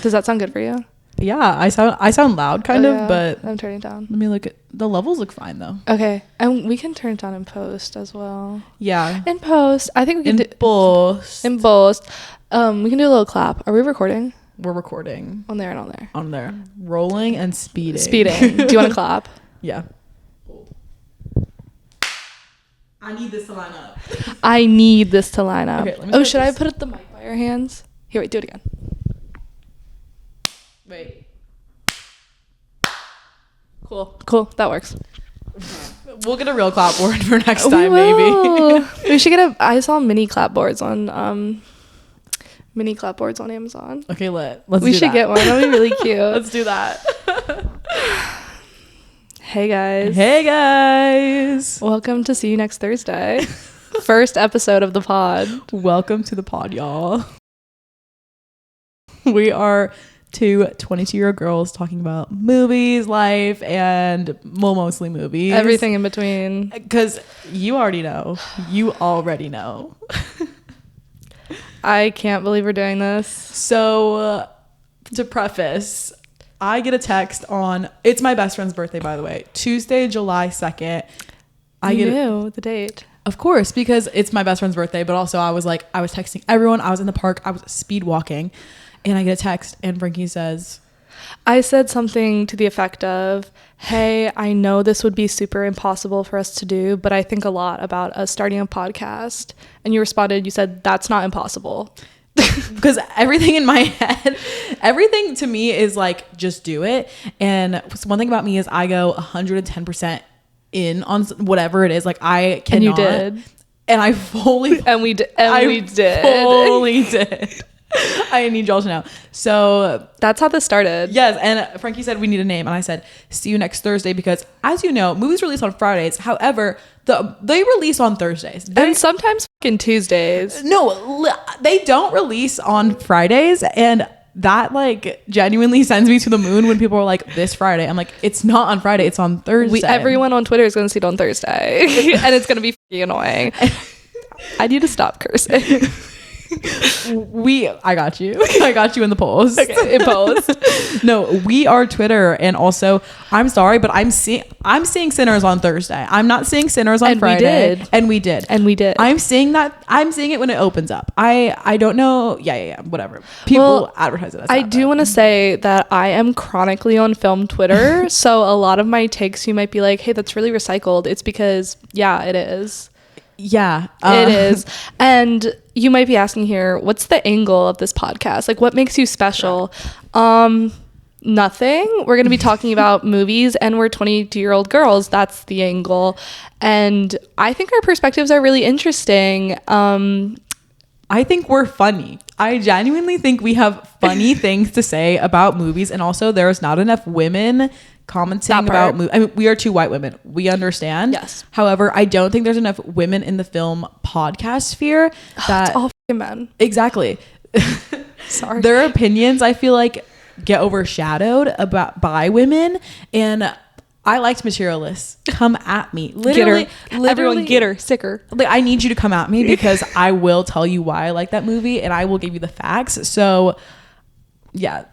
Does that sound good for you? Yeah, I sound loud kind of, but I'm turning it down. let me look at the levels. Look fine though. Okay, and we can turn it down in post as well. Yeah, in post. I think we can in post. In post. We can do a little clap. Are we recording? We're recording. On there and on there. On there. Rolling and speeding. Do you want to clap? Yeah. I need this to line up. I need this to line up. Okay, should I put the mic by your hands? Here, wait, do it again. Wait. Cool. That works. We'll get a real clapboard for next time, maybe. We should get I saw mini clapboards on Amazon. Okay, let's we should get one. That'd be really cute. Let's do that. Hey guys. Welcome to See You Next Thursday. First episode of the pod. Welcome to the pod, y'all. We are two 22-year-old girls talking about movies, life, and mostly movies. Everything in between. Because you already know. I can't believe we're doing this. So, to preface, I get a text on, it's my best friend's birthday, by the way, Tuesday, July 2nd. I knew the date. Of course, because it's my best friend's birthday, but also I was texting everyone. I was in the park. I was speed walking. And I get a text and Frankie says, I said something to the effect of, hey, I know this would be super impossible for us to do, but I think a lot about us starting a podcast. And you responded, you said, that's not impossible. Because everything in my head, everything to me is like, just do it. And one thing about me is I go 110% in on whatever it is. Like I cannot. And you did. And I fully. And we did. Fully did. I need y'all to know. So that's how this started. Yes. And Frankie said we need a name. And I said, see you next Thursday. Because as you know, movies release on Fridays. However, they release on Thursdays. And sometimes fucking Tuesdays. No, they don't release on Fridays. And that like genuinely sends me to the moon when people are like, this Friday. I'm like, it's not on Friday. It's on Thursday. Everyone on Twitter is going to see it on Thursday. And it's going to be fucking annoying. I need to stop cursing. I got you in the post. Okay, in post. No, we are Twitter, and also I'm sorry, but I'm seeing Sinners on Thursday. I'm not seeing Sinners on Friday. And we did. I'm seeing it when it opens up. I don't know. Yeah, whatever. People advertise it as I do want to say that I am chronically on film Twitter. So a lot of my takes you might be like, hey, that's really recycled. It's because it is. Yeah, it is. And you might be asking here, what's the angle of this podcast? Like, what makes you special? Nothing. We're going to be talking about movies, and we're 22-year-old girls. That's the angle. And I think our perspectives are really interesting. I think we're funny. I genuinely think we have funny things to say about movies, and also there's not enough women commenting about movies. I mean, we are two white women. We understand. Yes. However, I don't think there's enough women in the film podcast sphere that it's all fucking men. Exactly. Sorry. Their opinions, I feel like, get overshadowed by women, and I liked materialists. Come at me. Literally, everyone get her, sick her. Like, I need you to come at me because I will tell you why I like that movie, and I will give you the facts. So, yeah.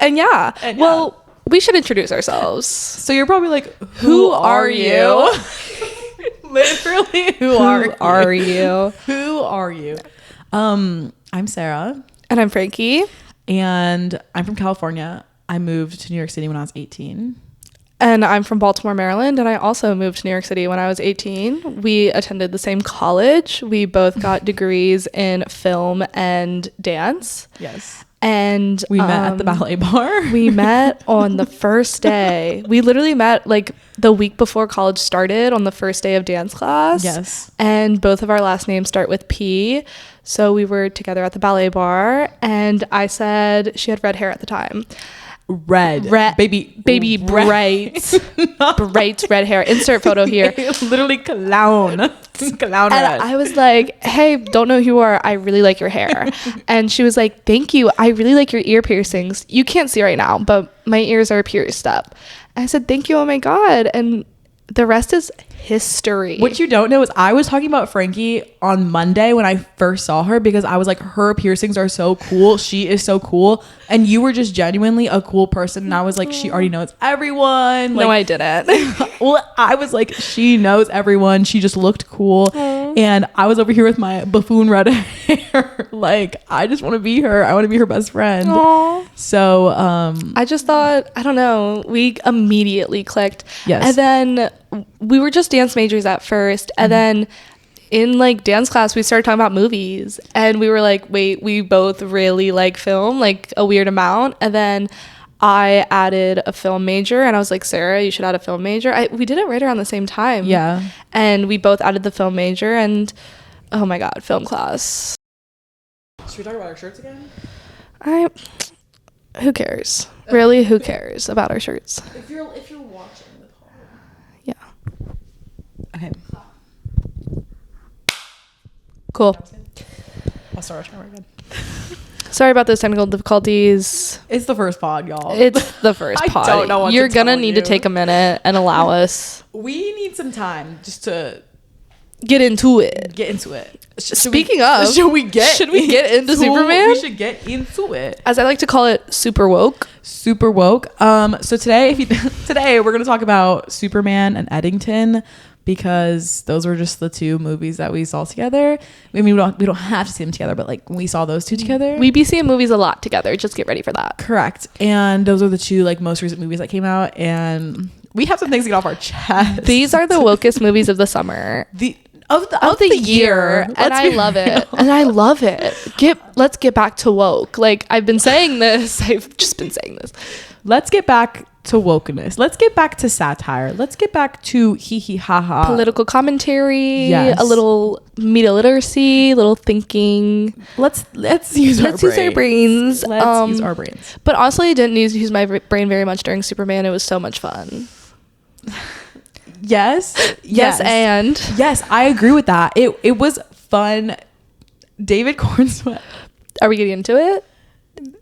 And well, we should introduce ourselves. So you're probably like, who are you? Literally, who are you? Who are you? I'm Sarah. And I'm Frankie. And I'm from California. I moved to New York City when I was 18. And I'm from Baltimore, Maryland. And I also moved to New York City when I was 18. We attended the same college. We both got degrees in film and dance. Yes. And we met at the ballet bar. We met on the first day. We literally met like the week before college started on the first day of dance class. Yes. And both of our last names start with P. So we were together at the ballet bar. And I said she had red hair at the time. Red baby bright bright red hair. Insert photo here. Literally clown and red. I was like, hey, don't know who you are, I really like your hair. And she was like, thank you, I really like your ear piercings. You can't see right now, but my ears are pierced up. And I said, thank you, oh my god. And The rest is history. What you don't know is I was talking about Frankie on Monday when I first saw her, because I was like, her piercings are so cool. She is so cool. And you were just genuinely a cool person. And I was like, she already knows everyone. No, I didn't. Well, I was like, she knows everyone. She just looked cool. Aww. And I was over here with my buffoon red hair. Like, I just want to be her. I want to be her best friend. Aww. So I just thought, I don't know, we immediately clicked. Yes. And then we were just dance majors at first, and then in like dance class we started talking about movies, and we were like, wait, we both really like film, like a weird amount. And then I added a film major, and I was like, Sarah, you should add a film major. We did it right around the same time. Yeah. And we both added the film major, and oh my god, film class. Should we talk about our shirts again? Who cares? Really, who cares about our shirts? If you're watching the pod. Yeah. Okay. Cool. I'll start our timer again. Sorry about those technical difficulties. It's the first pod, y'all. It's the first pod. I don't know what You're gonna need to take a minute and allow us. We need some time just to get into it. Speaking of, should we get into Superman? We should get into it. As I like to call it, super woke. Super woke. So today, today we're gonna talk about Superman and Eddington, because those were just the two movies that we saw together. I mean, we don't have to see them together, but like we saw those two together. We be seeing movies a lot together. Just get ready for that. Correct. And those are the two like most recent movies that came out, and we have some things to get off our chest. These are the wokest movies of the summer. Of the year. And I love it. And I love it. Let's get back to woke. Like, I've been saying this. I've just been saying this. Let's get back to wokeness. Let's get back to satire. Let's get back to hee hee ha ha. Political commentary. Yes. A little media literacy, a little thinking. Let's use our brains. Let's use our brains. But honestly, I didn't use my brain very much during Superman. It was so much fun. Yes, and yes, I agree with that. It was fun. David Cornsweet. Are we getting into it?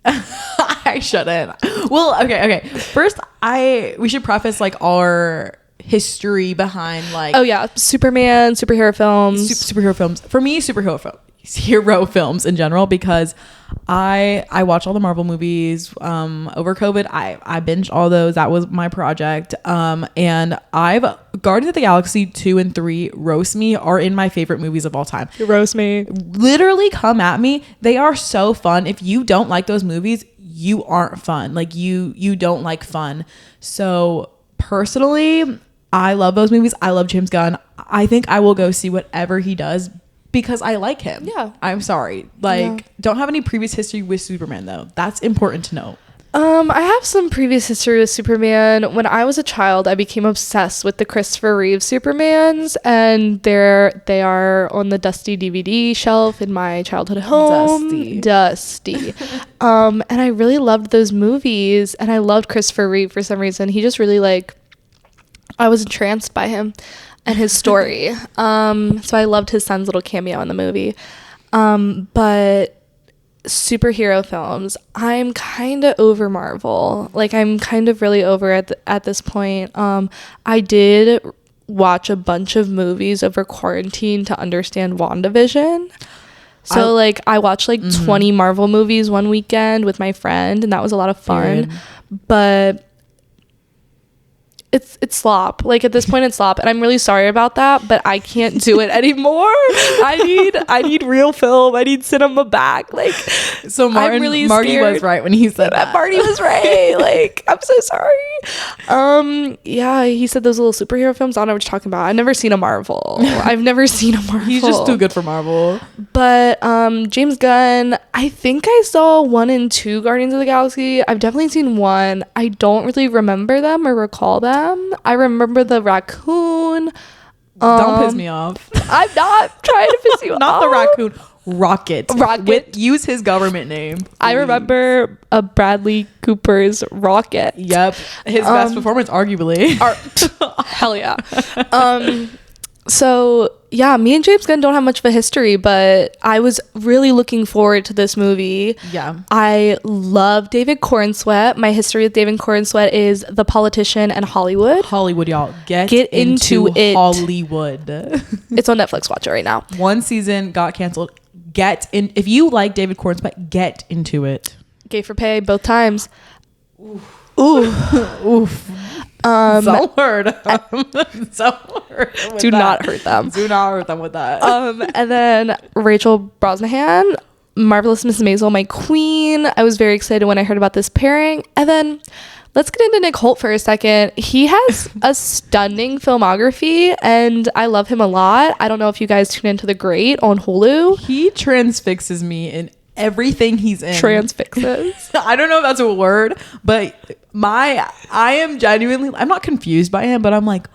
I shouldn't. Well, okay. First, we should preface like our history behind like. Oh yeah, Superman, superhero films. Superhero films. For me, hero films in general, because I watch all the Marvel movies. Over COVID, I binged all those. That was my project. And Guardians of the Galaxy 2 and 3 roast me are in my favorite movies of all time. You roast me. Literally come at me. They are so fun. If you don't like those movies, you aren't fun. Like you don't like fun. So personally, I love those movies. I love James Gunn. I think I will go see whatever he does, because I like him. Yeah. I'm sorry. Don't have any previous history with Superman though. That's important to know. I have some previous history with Superman. When I was a child, I became obsessed with the Christopher Reeve Supermans, and they are on the dusty DVD shelf in my childhood home. Dusty. And I really loved those movies, and I loved Christopher Reeve for some reason. He just really I was entranced by him and his story. So I loved his son's little cameo in the movie. But superhero films, I'm kind of over Marvel. Like, I'm kind of really over at this point. I did watch a bunch of movies over quarantine to understand WandaVision. So I watched 20 Marvel movies one weekend with my friend, and that was a lot of fun. But it's slop. Like, at this point, it's slop, and I'm really sorry about that, but I can't do it anymore. I need real film. I need cinema back. Like, so Marty was right when he said that. Marty was right. Like, I'm so sorry. Yeah, he said those little superhero films. I don't know what you're talking about. I've never seen a Marvel. He's just too good for Marvel. But James Gunn, I think I saw 1 and 2 Guardians of the Galaxy. I've definitely seen 1. I don't really remember them or recall them. I remember the raccoon. Don't piss me off. I'm not trying to piss you off. Not the raccoon. Rocket. Use his government name, please. I remember Bradley Cooper's Rocket. Yep. His best performance, arguably. Hell yeah. So yeah, me and James Gunn don't have much of a history, but I was really looking forward to this movie. Yeah. I love David Cornsweet. My history with David Cornsweet is The Politician and Hollywood. Hollywood, y'all. Get into it. Hollywood. It's on Netflix. Watch it right now. One season got canceled. Get in. If you like David Cornsweet, get into it. Gay for pay both times. Oof. Oof. So hurt. So hurt. Do not hurt them. Do not hurt them with that. And then Rachel Brosnahan, Marvelous Mrs. Maisel, my queen. I was very excited when I heard about this pairing. And then let's get into Nick Holt for a second. He has a stunning filmography, and I love him a lot. I don't know if you guys tune into The Great on Hulu. He transfixes me in everything he's in. Transfixes. I don't know if that's a word, but I am genuinely, I'm not confused by him, but I'm like,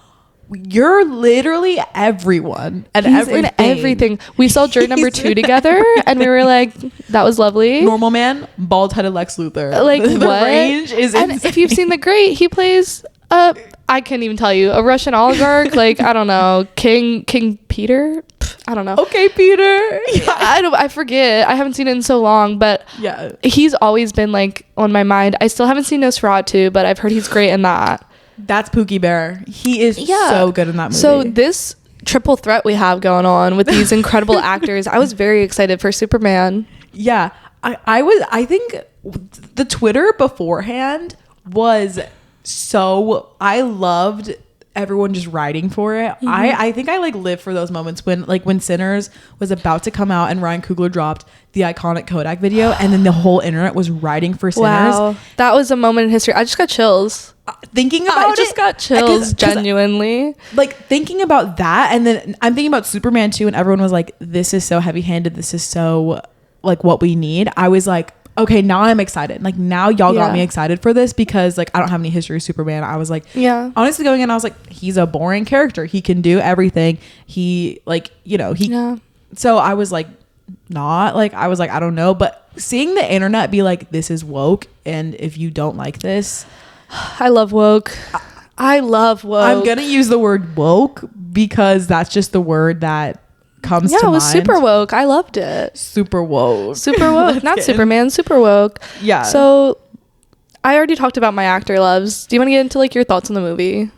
you're literally everyone and he's everything. We saw Jury Number 2 together, and we were like, that was lovely. Normal Man, bald-headed Lex Luthor. Like, the what? range is and insane. If you've seen The Great, he plays I can't even tell you, a Russian oligarch, like, I don't know, King Peter. I don't know. Okay, Peter. Yeah. I forget. I haven't seen it in so long, but yeah, he's always been like on my mind. I still haven't seen Nosferatu, but I've heard he's great in that. That's Pookie Bear. He is so good in that movie. So this triple threat we have going on with these incredible actors, I was very excited for Superman. Yeah, I think the Twitter beforehand was so, I loved everyone just writing for it. Mm-hmm. I think I like live for those moments when Sinners was about to come out and Ryan Coogler dropped the iconic Kodak video, and then the whole internet was writing for Sinners. Wow, that was a moment in history. I just got chills thinking about it. I just got chills, genuinely. Like thinking about that, and then I'm thinking about Superman 2, and everyone was like, this is so heavy-handed, this is so like what we need. I was like, okay, now I'm excited. Like, now y'all got me excited for this, because like I don't have any history of Superman. I was like, honestly going in, I was like, he's a boring character. He can do everything. He like, you know, so I was like, I don't know. But seeing the internet be like, this is woke, and if you don't like this, I love woke. I love woke. I'm gonna use the word woke because that's just the word that comes to mind. Yeah, it was super woke. I loved it. Super woke. Not Superman, super woke. Yeah. So I already talked about my actor loves. Do you want to get into like your thoughts on the movie?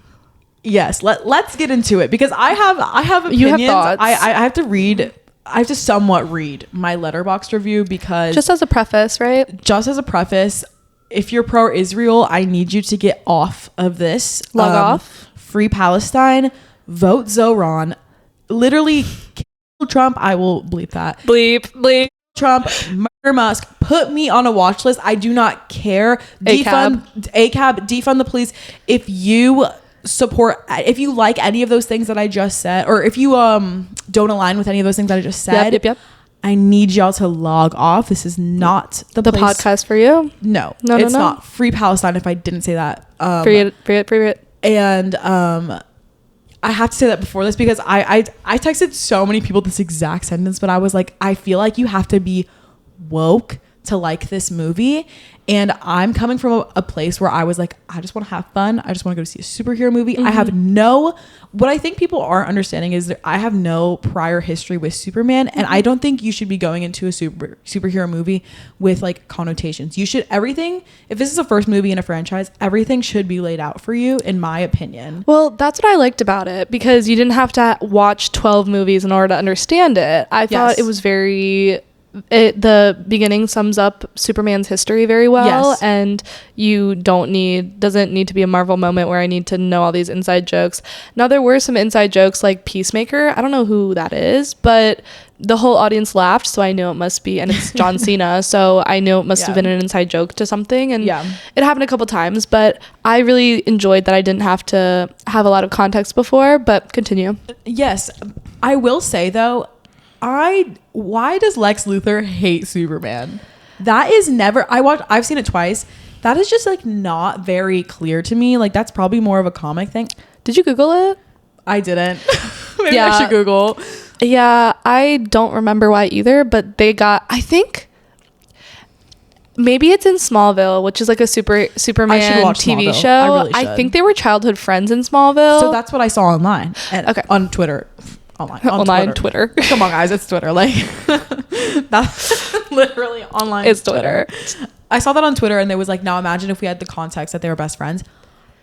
Yes, let's get into it, because I have opinions. You have thoughts. I have to somewhat read my Letterboxd review, because just as a preface, right? Just as a preface, if you're pro-Israel, I need you to get off of this. Log off. Free Palestine. Vote Zoran. Literally kill Trump. I will bleep that. Bleep. Trump, murder Musk, put me on a watch list. I do not care. Defund the police. If you like any of those things that I just said, or if you don't align with any of those things that I just said, yep. I need y'all to log off. This is not the podcast for you. No, it's not. Free Palestine. If I didn't say that, free it. And I have to say that before this, because I texted so many people this exact sentence, but I was like, I feel like you have to be woke to like this movie. And I'm coming from a place where I was like, I just want to have fun. I just want to go to see a superhero movie. Mm-hmm. What I think people aren't understanding is that I have no prior history with Superman. And I don't think you should be going into a superhero movie with like connotations. You should, if this is a first movie in a franchise, everything should be laid out for you, in my opinion. Well, that's what I liked about it, because you didn't have to watch 12 movies in order to understand it. I thought it was the beginning sums up Superman's history very well, and you doesn't need to be a Marvel moment where I need to know all these inside jokes. Now, there were some inside jokes like Peacemaker. I don't know who that is, but the whole audience laughed, so I knew it must be, and it's John Cena, so I knew it must have been an inside joke to something, and it happened a couple times, but I really enjoyed that I didn't have to have a lot of context before. But continue. Yes, I will say though, why does Lex Luthor hate Superman? That is never, I've seen it twice. That is just like not very clear to me. Like, that's probably more of a comic thing. Did you Google it? I didn't. Maybe I should Google. Yeah, I don't remember why either, but I think Maybe it's in Smallville, which is like a Superman TV Smallville. show. I think they were childhood friends in Smallville. So that's what I saw online. And on Twitter. Online Twitter. Come on, guys, it's Twitter. Like, that's literally online. It's Twitter. I saw that on Twitter, and there was like, now imagine if we had the context that they were best friends.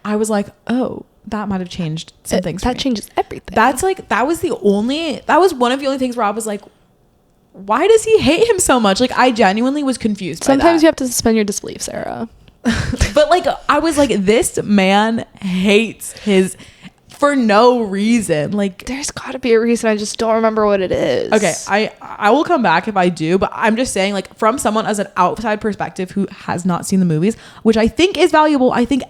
I was like, oh, that might have changed some things. That changes everything. That was one of the only things where I was like, why does he hate him so much? Like, I genuinely was confused. Sometimes you have to suspend your disbelief, Sarah. But like, I was like, this man hates his for no reason. Like, there's got to be a reason. I just don't remember what it is. Okay, I will come back if I do, but I'm just saying, like, from someone as an outside perspective who has not seen the movies, which I think is valuable. I think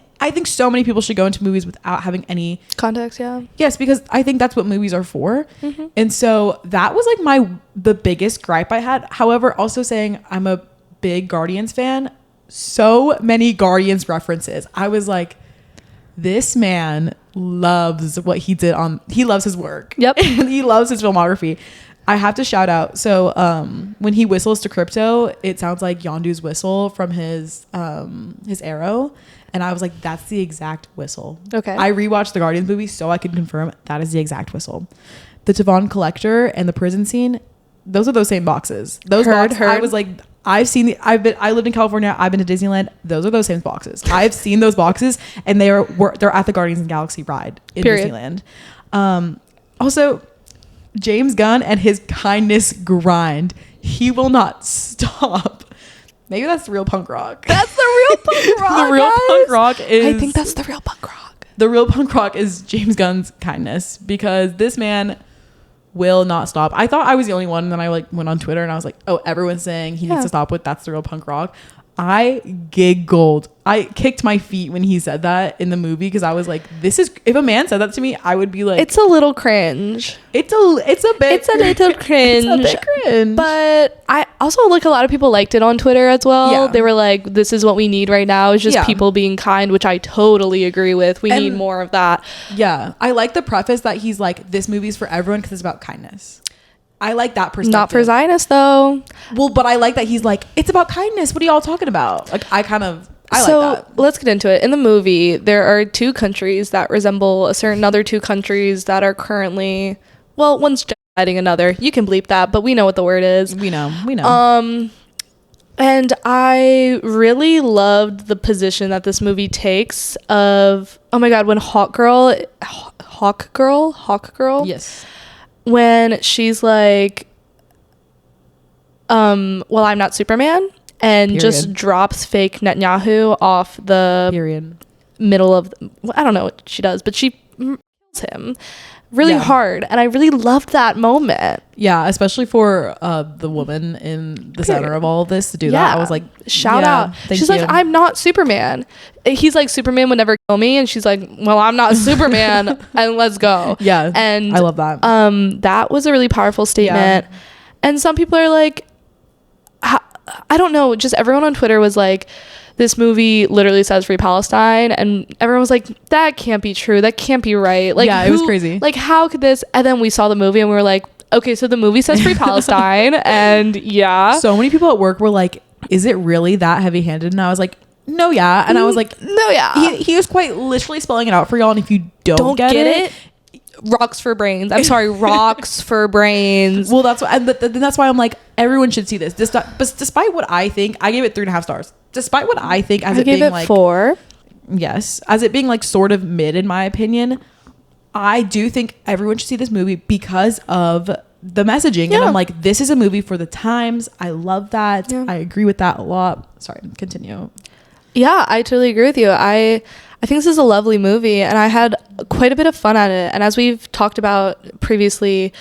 so many people should go into movies without having any context. Yeah. Yes, because I think that's what movies are for. Mm-hmm. And so that was like the biggest gripe I had. However, also saying I'm a big Guardians fan. So many Guardians references. I was like, this man loves what he did he loves his work. Yep. And he loves his filmography. I have to shout out. So when he whistles to Crypto, it sounds like Yondu's whistle from his arrow. And I was like, that's the exact whistle. Okay. I rewatched the Guardians movie so I could confirm that is the exact whistle. The Tavon Collector and the prison scene, those are those same boxes. Those boxes, I was like, I lived in California. I've been to Disneyland. Those are those same boxes. I've seen those boxes, and they're at the Guardians of the Galaxy ride in Disneyland. Also, James Gunn and his kindness grind. He will not stop. Maybe that's the real punk rock. That's the real punk rock. The real punk rock is. I think that's the real punk rock. The real punk rock is James Gunn's kindness, because this man will not stop. I thought I was the only one, and then I like went on Twitter and I was like, oh, everyone's saying he needs to stop with that's the real punk rock. I giggled. I kicked my feet when he said that in the movie, because I was like, this is, if a man said that to me, I would be like, it's a little cringe. It's a little cringe. It's a bit cringe. But I also, like, a lot of people liked it on Twitter as well. Yeah. They were like, this is what we need right now. It's just people being kind, which I totally agree with. We need more of that. Yeah. I like the preface that he's like, this movie's for everyone because it's about kindness. I like that perspective. Not for Zionists, though. Well, but I like that he's like, it's about kindness. What are y'all talking about? Like, I like that. So let's get into it. In the movie, there are two countries that resemble a certain other two countries that are currently, well, one's fighting another. You can bleep that, but we know what the word is. We know. And I really loved the position that this movie takes of, oh my God, when Hawk Girl, yes, when she's like, well, I'm not Superman, and just drops fake Netanyahu off the middle of, well, I don't know what she does, but she kills him really hard, and I really loved that moment. Yeah, especially for the woman in the center of all of this to do that. I was like, shout out. She's like, I'm not Superman. He's like, Superman would never kill me, and she's like, well, I'm not Superman, and let's go. Yeah, and I love that. That was a really powerful statement. Yeah. And some people are like, I don't know, just everyone on Twitter was like, this movie literally says free Palestine, and everyone was like, that can't be true, that can't be right. Like, yeah, it was crazy. Like, how could this? And then we saw the movie and we were like, okay, so the movie says free Palestine. And so many people at work were like, is it really that heavy handed? And I was like, no, yeah. And I was like, no, yeah. He was quite literally spelling it out for y'all, and if you don't get it, rocks for brains. I'm sorry, rocks for brains. Well, that's why, that's why I'm like, everyone should see this. But despite what I think, I gave it 3.5 stars. Despite what I think, as it being like 4. Yes, as it being like sort of mid in my opinion, I do think everyone should see this movie because of the messaging. Yeah. And I'm like, this is a movie for the times. I love that. Yeah. I agree with that a lot. Sorry, continue. Yeah, I totally agree with you. I think this is a lovely movie, and I had quite a bit of fun at it. And as we've talked about previously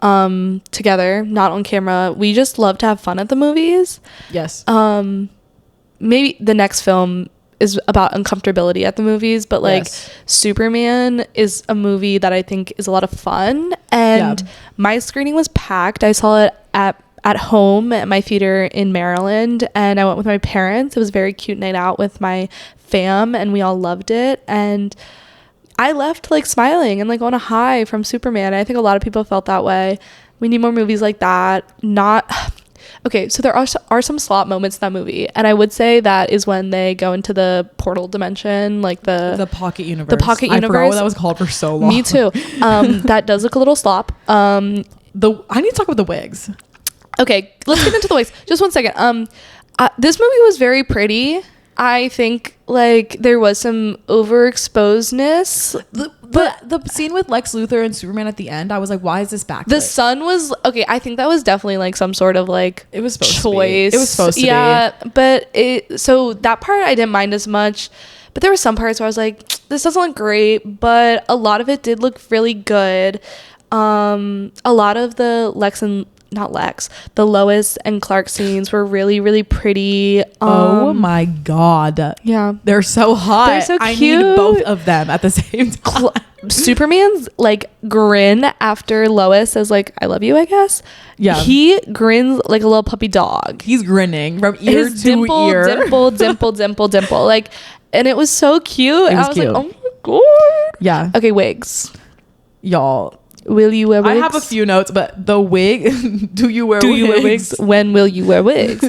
together, not on camera, we just love to have fun at the movies. Yes. Maybe the next film is about uncomfortability at the movies, but like Superman is a movie that I think is a lot of fun, and my screening was packed. I saw it at home at my theater in Maryland, and I went with my parents. It was a very cute night out with my fam, and we all loved it, and I left like smiling and like on a high from Superman. I think a lot of people felt that way. We need more movies like that. okay, so there are some slop moments in that movie, and I would say that is when they go into the portal dimension, like the pocket universe. The pocket universe. I forgot what that was called for so long. Me too. That does look a little slop. I need to talk about the wigs. Okay, let's get into the wigs. Just one second. This movie was very pretty. I think like there was some overexposedness. But the scene with Lex Luthor and Superman at the end, I was like, why is this backlit? The sun was okay. I think that was definitely like some sort of like it was supposed choice. To be. It was supposed to be. Yeah, but so that part I didn't mind as much. But there were some parts where I was like, this doesn't look great, but a lot of it did look really good. A lot of the the Lois and Clark scenes were really, really pretty. Oh my God. Yeah. They're so hot. They're so cute. I need both of them at the same time. Superman's like grin after Lois says like, I love you, I guess. Yeah. He grins like a little puppy dog. He's grinning from ear His to ear. Dimple. Like, and it was so cute. I was cute. like, oh my God. Yeah. Okay, wigs. Y'all. Will you wear wigs? I have a few notes, but the wig. Do you wear wigs? When will you wear wigs?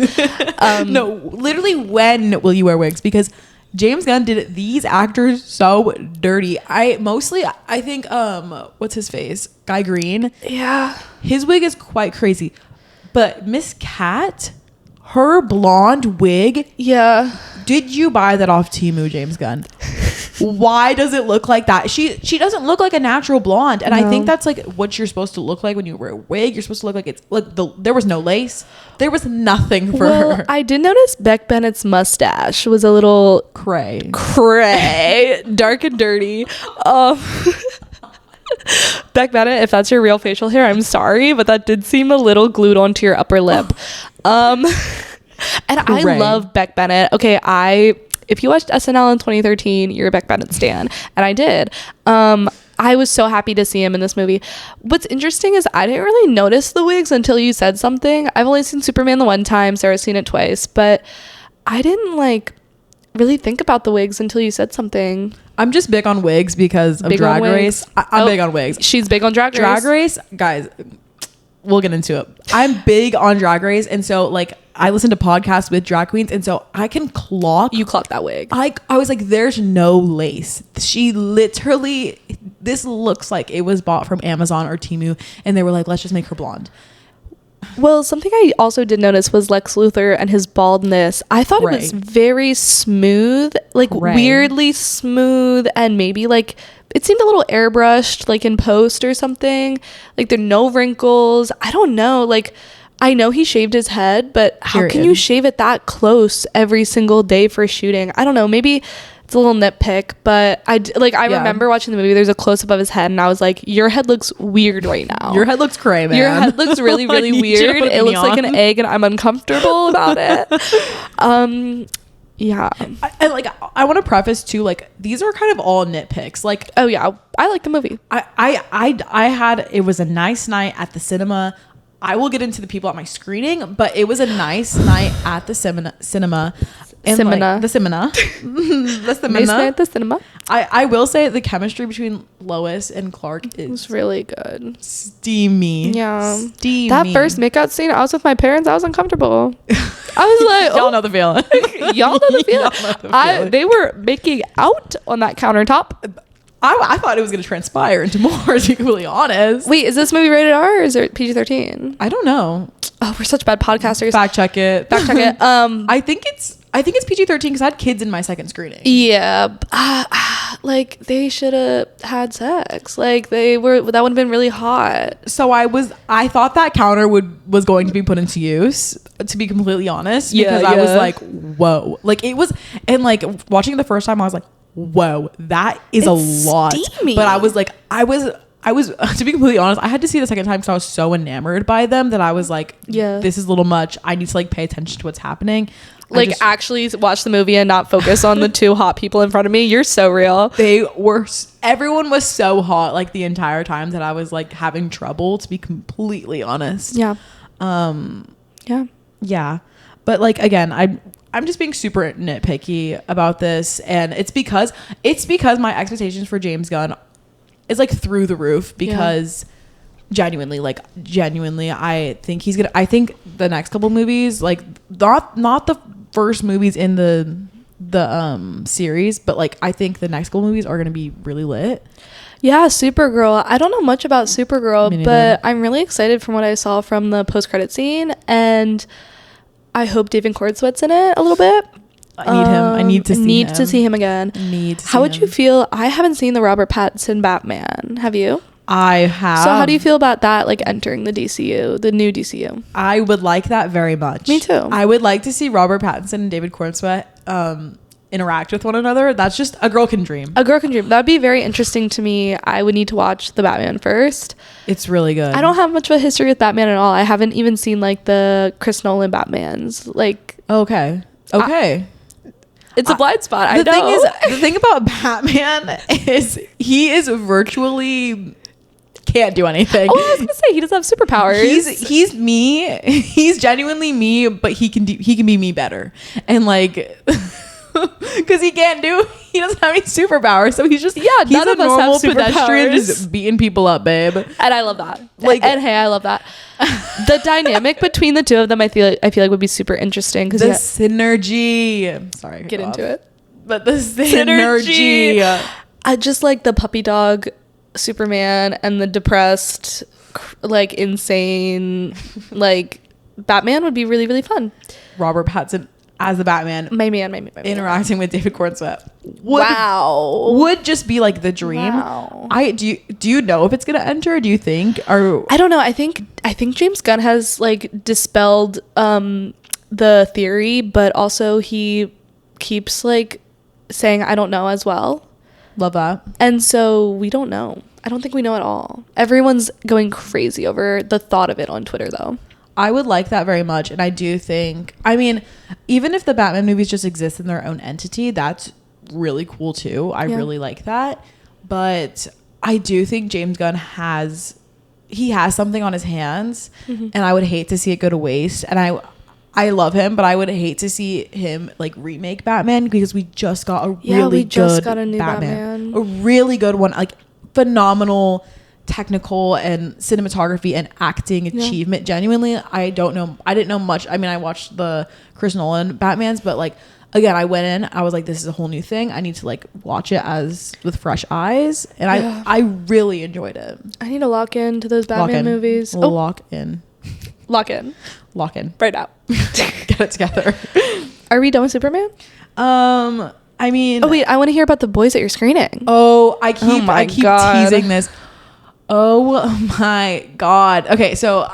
No, literally, when will you wear wigs? Because James Gunn did these actors so dirty. I think what's his face? Guy Green. Yeah. His wig is quite crazy. But Miss Cat, her blonde wig. Yeah. Did you buy that off Temu, James Gunn? Why does it look like that? She doesn't look like a natural blonde, and no. I think that's like what you're supposed to look like when you wear a wig. You're supposed to look like it's like there was no lace, there was nothing for her. I did notice Beck Bennett's mustache was a little cray, dark and dirty. Beck Bennett, if that's your real facial hair, I'm sorry, but that did seem a little glued onto your upper lip. And I love Beck Bennett. Okay, if you watched SNL in 2013, you're a Beck Bennett stan. And I did. I was so happy to see him in this movie. What's interesting is I didn't really notice the wigs until you said something. I've only seen Superman the one time. Sarah's seen it twice. But I didn't like really think about the wigs until you said something. I'm just big on wigs because of Drag Race. I'm big on wigs. She's big on Drag Race. Drag Race, guys, we'll get into it. I'm big on Drag Race, and so like I listen to podcasts with drag queens, and so I can clock. You clock that wig. I was like, there's no lace. She literally, this looks like it was bought from Amazon or Temu, and they were like, let's just make her blonde. Well, something I also did notice was Lex Luthor and his baldness. I thought it was very smooth, like weirdly smooth, and maybe like it seemed a little airbrushed, like in post or something. Like there are no wrinkles. I don't know. Like I know he shaved his head, but how can you shave it that close every single day for shooting? I don't know. Maybe it's a little nitpick, but I remember watching the movie. There's a close up of his head, and I was like, "Your head looks weird right now. Your head looks cray, man. Your head looks really, really weird. It looks like an egg, and I'm uncomfortable about it." Yeah. I want to preface too, like these are kind of all nitpicks. Like, oh yeah, I like the movie. It was a nice night at the cinema. I will get into the people at my screening, but it was a nice night at the cinema. And the cinema. Nice night at the cinema. I will say the chemistry between Lois and Clark was really good. Steamy. Yeah. Steamy. That first makeout scene, I was with my parents. I was uncomfortable. I was like, y'all know the feeling. Y'all know the feeling. They were making out on that countertop. I thought it was going to transpire into more, to be completely honest. Wait, is this movie rated R or is it PG-13? I don't know. Oh, we're such bad podcasters. Fact check it. I think it's PG-13 because I had kids in my second screening. Yeah. Like they should have had sex. Like that would have been really hot. So I thought that counter was going to be put into use, to be completely honest. Because I was like, whoa. Like it was, and like watching it the first time, I was like, whoa, that is a lot. Steamy. But I was to be completely honest, I had to see it the second time because I was so enamored by them that I was like, this is a little much. I need to like pay attention to what's happening. Like actually watch the movie and not focus on the two hot people in front of me. You're so real. Everyone was so hot like the entire time that I was like having trouble, to be completely honest. Yeah. Yeah. But like, again, I'm just being super nitpicky about this, and it's because my expectations for James Gunn is like through the roof because genuinely, I think he's gonna. I think the next couple movies, like not the first movies in the series, but like I think the next couple movies are gonna be really lit. Yeah, Supergirl. I don't know much about Supergirl, but I'm really excited from what I saw from the post-credit scene, and I hope David Cornsweet's in it a little bit. I need him. I need to see him again. How would you feel? I haven't seen the Robert Pattinson Batman. Have you? I have. So how do you feel about that, like entering the DCU, the new DCU? I would like that very much. Me too. I would like to see Robert Pattinson and David Cornsweet interact with one another. That's just a girl can dream. That'd be very interesting to me. I would need to watch the Batman first. It's really good. I don't have much of a history with Batman at all. I haven't even seen like the Chris Nolan Batmans. Like, okay. It's a blind spot. The thing about Batman is he is virtually can't do anything. Oh, I was gonna say he doesn't have superpowers. He's me. He's genuinely me, but he can be me better. And like, because he doesn't have any superpowers, so he's a normal pedestrian just beating people up, babe. And I love that. I love that. The dynamic between the two of them, I feel like would be super interesting because the synergy. Sorry, get into it. But the synergy. I just like the puppy dog Superman and the depressed, like insane, like Batman would be really, really fun. Robert Pattinson as the Batman, my man. interacting with David Cornsweet would just be like the dream. Wow. Do you know if it's gonna enter? Do you think? Or I don't know. I think James Gunn has like dispelled the theory, but also he keeps like saying I don't know as well. Love that. And so we don't know. I don't think we know at all. Everyone's going crazy over the thought of it on Twitter though. I would like that very much. And I do think, I mean, even if the Batman movies just exist in their own entity, that's really cool too. I really like that. But I do think James Gunn has something on his hands, and I would hate to see it go to waste. And I love him, but I would hate to see him like remake Batman because we just got a really good Batman. A really good one, like phenomenal technical and cinematography and acting achievement. Genuinely, I didn't know much. I mean, I watched the Chris Nolan Batmans, but like again, I went in, I was like, this is a whole new thing. I need to like watch it with fresh eyes, and I really enjoyed it. I need to lock into those Batman movies. Lock in right now. Get it together. Are we done with Superman? I mean, oh wait, I want to hear about the boys that you're screening. I keep teasing this. Oh my God. Okay, so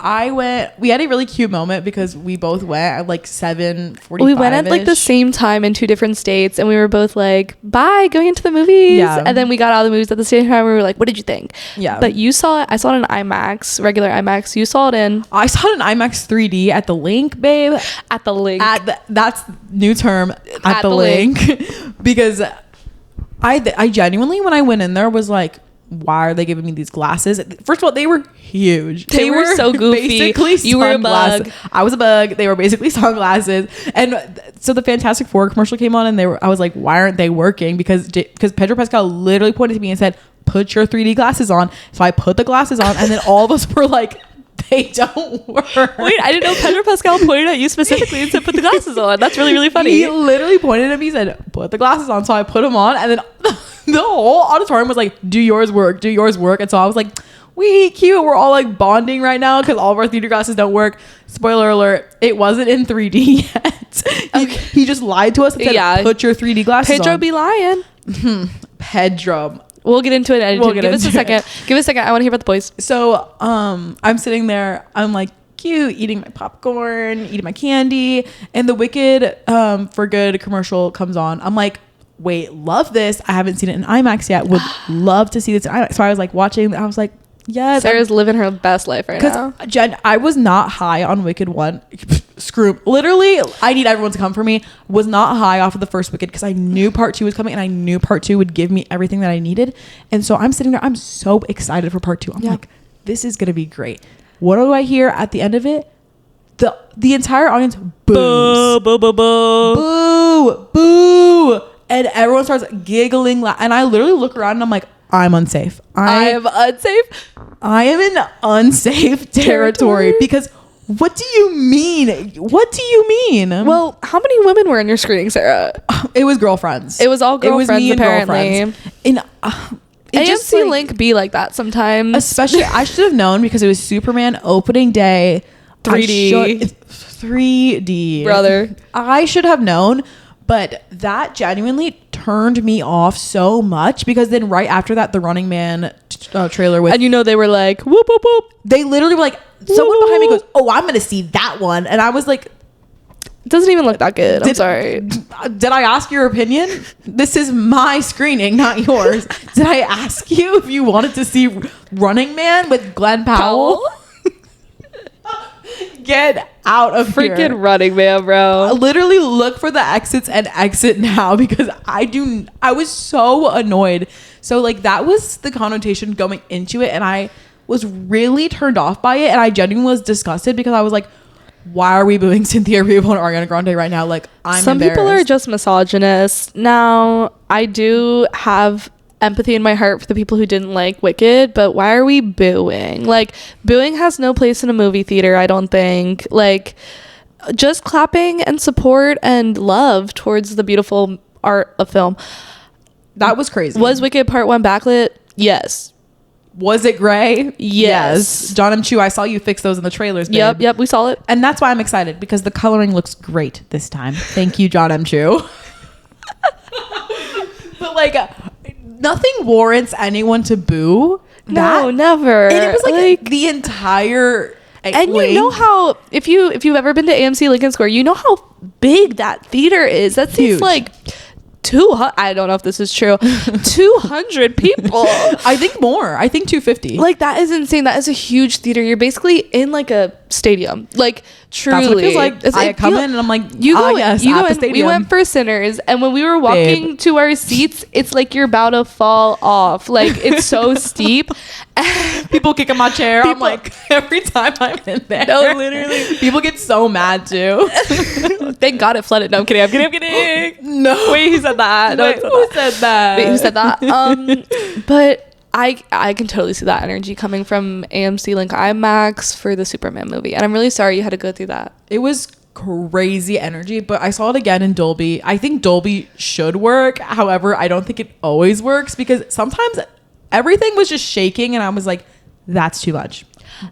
we had a really cute moment because we both went at like 7:45. We went at like the same time in two different states, and we were both like, bye, going into the movies. Yeah. And then we got out of the movies at the same time. We were like, what did you think? Yeah. But you saw it. I saw it in IMAX, regular IMAX. You saw it in. I saw it in IMAX 3D at the Link, babe. At the Link. That's new term. At the Link. Because I genuinely, when I went in there, was like, why are they giving me these glasses? First of all, they were huge. They were so goofy. Basically, you were a bug. I was a bug. They were basically sunglasses. And so the Fantastic Four commercial came on, and I was like, why aren't they working? Because Pedro Pascal literally pointed to me and said, put your 3D glasses on. So I put the glasses on, and then all of us were like, they don't work. Wait, I didn't know Pedro Pascal pointed at you specifically and said put the glasses on. That's really, really funny. He literally pointed at me and said, put the glasses on. So I put them on, and then the whole auditorium was like, do yours work. And so I was like, we cute. We're all like bonding right now because all of our theater glasses don't work. Spoiler alert, it wasn't in 3D yet. Okay. He just lied to us and said, put your 3D glasses Pedro on. Be lying. Pedro. We'll get into it. Give us a second. I want to hear about the boys. So I'm sitting there. I'm like cute, eating my popcorn, eating my candy. And the Wicked for Good commercial comes on. I'm like, wait, love this. I haven't seen it in IMAX yet. Would love to see this in IMAX. So I was like watching. I was like, yes. Sarah's living her best life right now. Jen, I was not high on Wicked 1. Screw. Literally, I need everyone to come for me. Was not high off of the first Wicked because I knew part 2 was coming and I knew part 2 would give me everything that I needed. And so I'm sitting there. I'm so excited for part 2. I'm like, this is going to be great. What do I hear at the end of it? The entire audience boos. Boo, boo, boo, boo. Boo, boo. And everyone starts giggling. And I literally look around and I'm like, I'm unsafe. I am unsafe. I am in unsafe territory because what do you mean? What do you mean? Well, how many women were in your screening, Sarah? It was girlfriends. It was all girlfriends, me apparently. And girlfriends. AMC Link be like that sometimes. Especially, I should have known because it was Superman opening day. 3D. Brother. I should have known, but that genuinely turned me off so much because then right after that, the Running Man trailer with... And they were like, whoop, whoop, whoop. They literally were like, someone behind me goes, oh, I'm going to see that one. And I was like... It doesn't even look that good. I'm sorry. Did I ask your opinion? This is my screening, not yours. Did I ask you if you wanted to see Running Man with Glenn Powell? Get out of freaking here. Running Man, bro. Literally look for the exits and exit now because I was so annoyed. So like that was the connotation going into it and I was really turned off by it and I genuinely was disgusted because I was like, why are we booing Cynthia Erivo and Ariana Grande right now? Like, Some people are just misogynist. Now, I do have empathy in my heart for the people who didn't like Wicked, but why are we booing? Like, booing has no place in a movie theater, I don't think. Like, just clapping and support and love towards the beautiful art of film. That was crazy. Was Wicked Part 1 backlit? Yes. Was it gray? Yes. John M. Chu, I saw you fix those in the trailers, babe. Yep, we saw it. And that's why I'm excited, because the coloring looks great this time. Thank you, John M. Chu. But, like, nothing warrants anyone to boo. No, never. And it was, like the entire... And you know how, if you've ever been to AMC Lincoln Square, you know how big that theater is. That seems like... I don't know if this is true. 200 people. I think more. I think 250. Like, that is insane. That is a huge theater. You're basically in like a stadium. Like, truly. That's what it feels like. I come in and I'm like, you go yes, you at go the in. stadium. We went for Sinners, and when we were walking to our seats, it's like you're about to fall off. Like, it's so steep. People kick in my chair. I'm like, every time I'm in there. No, literally. People get so mad too. Thank God it flooded. No, I'm kidding. No. Wait, who said that? Wait, who said that? Wait, who said that? But I can totally see that energy coming from AMC Link IMAX for the Superman movie. And I'm really sorry you had to go through that. It was crazy energy, but I saw it again in Dolby. I think Dolby should work. However, I don't think it always works because sometimes everything was just shaking and I was like, that's too much.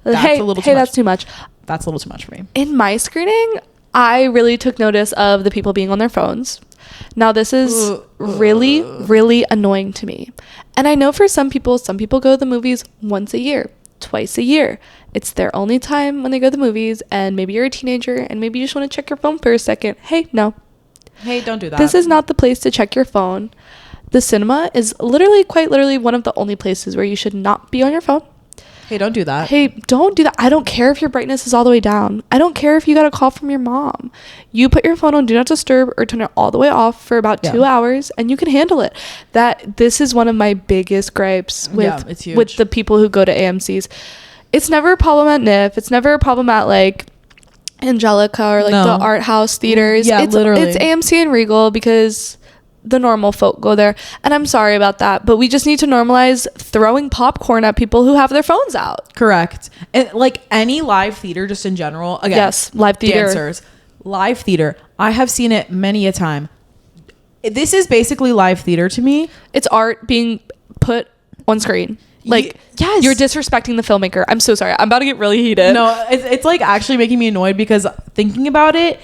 That's a little too much. That's too much. That's a little too much for me. In my screening, I really took notice of the people being on their phones. Now, this is really, really annoying to me. And I know for some people go to the movies once a year, twice a year. It's their only time when they go to the movies, and maybe you're a teenager and maybe you just want to check your phone for a second. Hey, no. Hey, don't do that. This is not the place to check your phone. The cinema is quite literally one of the only places where you should not be on your phone. Hey, don't do that. Hey, don't do that. I don't care if your brightness is all the way down. I don't care if you got a call from your mom. You put your phone on Do Not Disturb or turn it all the way off for about 2 hours and you can handle it. This is one of my biggest gripes with the people who go to AMC's. It's never a problem at NIF. It's never a problem at like Angelica or like the art house theaters. Yeah, literally. It's AMC and Regal because the normal folk go there, and I'm sorry about that, but we just need to normalize throwing popcorn at people who have their phones out. Correct. And like any live theater just in general, again, yes, live theater, dancers, live theater, I have seen it many a time. This is basically live theater to me. It's art being put on screen. Like, yes, you're disrespecting the filmmaker. I'm so sorry. I'm about to get really heated. No, it's like actually making me annoyed because thinking about it,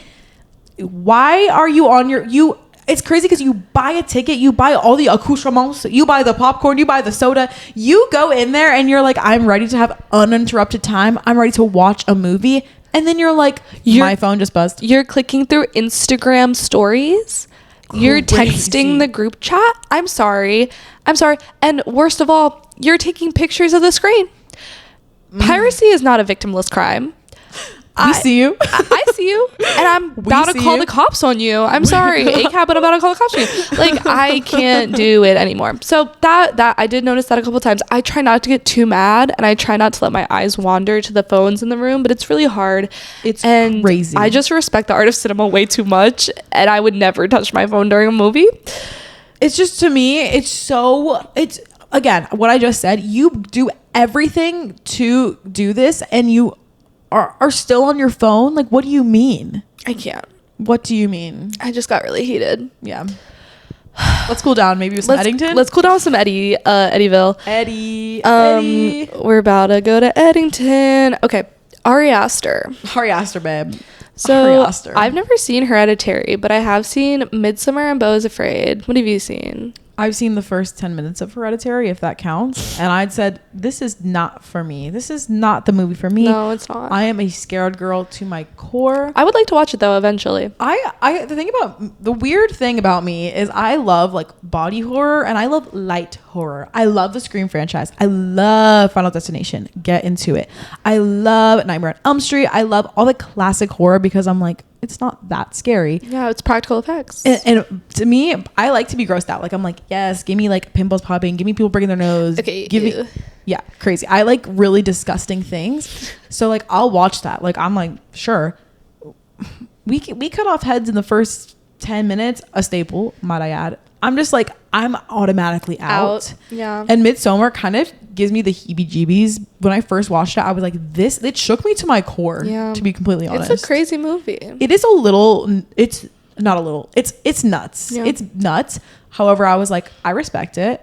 why are you on it's crazy because you buy a ticket, you buy all the accoutrements, you buy the popcorn, you buy the soda, you go in there and you're like, I'm ready to have uninterrupted time. I'm ready to watch a movie. And then you're like, my phone just buzzed. You're clicking through Instagram stories. Crazy. You're texting the group chat. I'm sorry. And worst of all, you're taking pictures of the screen. Piracy is not a victimless crime. We see you. I see you. And I'm about to call the cops on you. I'm sorry. ACAB, but I'm about to call the cops on you. Like, I can't do it anymore. So that I did notice that a couple of times. I try not to get too mad and I try not to let my eyes wander to the phones in the room, but it's really hard. It's crazy. I just respect the art of cinema way too much, and I would never touch my phone during a movie. It's just, to me, it's again, what I just said, you do everything to do this and you are still on your phone. Like, what do you mean? I can't. What do you mean? I just got really heated. Yeah. Let's cool down. Maybe with some Eddington. Let's cool down with some Eddyville. Eddie. We're about to go to Eddington. Okay. Ari Aster, babe. So I've never seen Hereditary, but I have seen Midsommar and Beau is Afraid. What have you seen? I've seen the first 10 minutes of Hereditary, if that counts. And I'd said, this is not for me. This is not the movie for me. No, it's not. I am a scared girl to my core. I would like to watch it though, eventually. The weird thing about me is I love like body horror and I love light horror. I love the Scream franchise. I love Final Destination. Get into it. I love Nightmare on Elm Street. I love all the classic horror because I'm like, it's not that scary. Yeah, it's practical effects. And to me, I like to be grossed out. Like, I'm like, yes, give me like pimples popping, give me people breaking their nose. Okay. Give me, yeah, crazy. I like really disgusting things. So like, I'll watch that. Like, I'm like, sure. We cut off heads in the first 10 minutes, a staple, might I add. I'm just like, I'm automatically out. Yeah. And Midsommar kind of gives me the heebie-jeebies. When I first watched it, I was like, it shook me to my core, to be completely honest. It's a crazy movie. It is a little, it's not a little, it's nuts. Yeah. It's nuts. However, I was like, I respect it.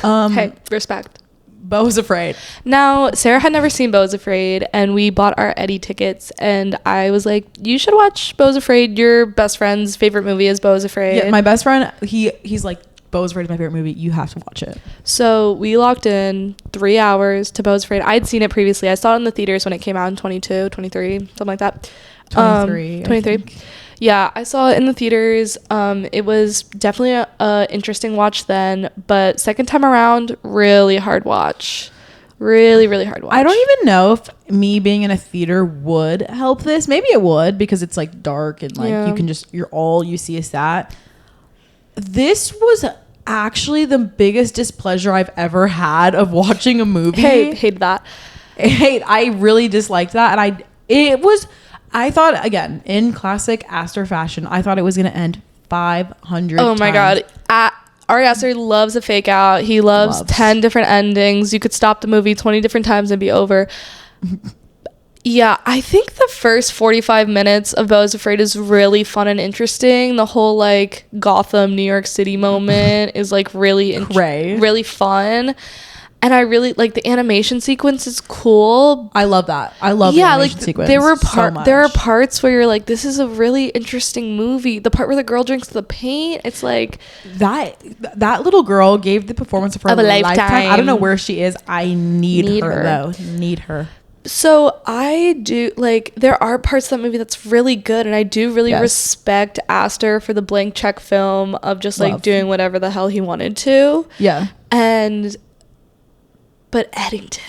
Hey, respect. Beau is Afraid. Now, Sarah had never seen Beau is Afraid, and we bought our Eddie tickets, and I was like, you should watch Beau is Afraid. Your best friend's favorite movie is Beau is Afraid. Yeah, my best friend, he's like, Beau is Afraid is my favorite movie. You have to watch it. So we locked in 3 hours to Beau is Afraid. I'd seen it previously. I saw it in the theaters when it came out in 22, 23, something like that. 23. Yeah, I saw it in the theaters. It was definitely a interesting watch then, but second time around, really hard watch. Really, really hard watch. I don't even know if me being in a theater would help this. Maybe it would because it's like dark and like you can just, all you see is that. This was actually the biggest displeasure I've ever had of watching a movie. Hated that. I really disliked that. And I thought, again, in classic Aster fashion, I thought it was going to end 500 Oh my God. Ari Aster loves a fake out. He loves 10 different endings. You could stop the movie 20 different times and be over. Yeah, I think the first 45 minutes of Beau is Afraid is really fun and interesting. The whole like Gotham, New York City moment is like really really fun. And I really like the animation sequence is cool. I love that. I love the animation sequence. There are parts where you're like, this is a really interesting movie. The part where the girl drinks the paint, it's like that little girl gave the performance of her lifetime. I don't know where she is. I need her though. Need her. So I do like there are parts of that movie that's really good, and I do really respect Aster for the blank check film of just like doing whatever the hell he wanted to. Yeah. But Eddington.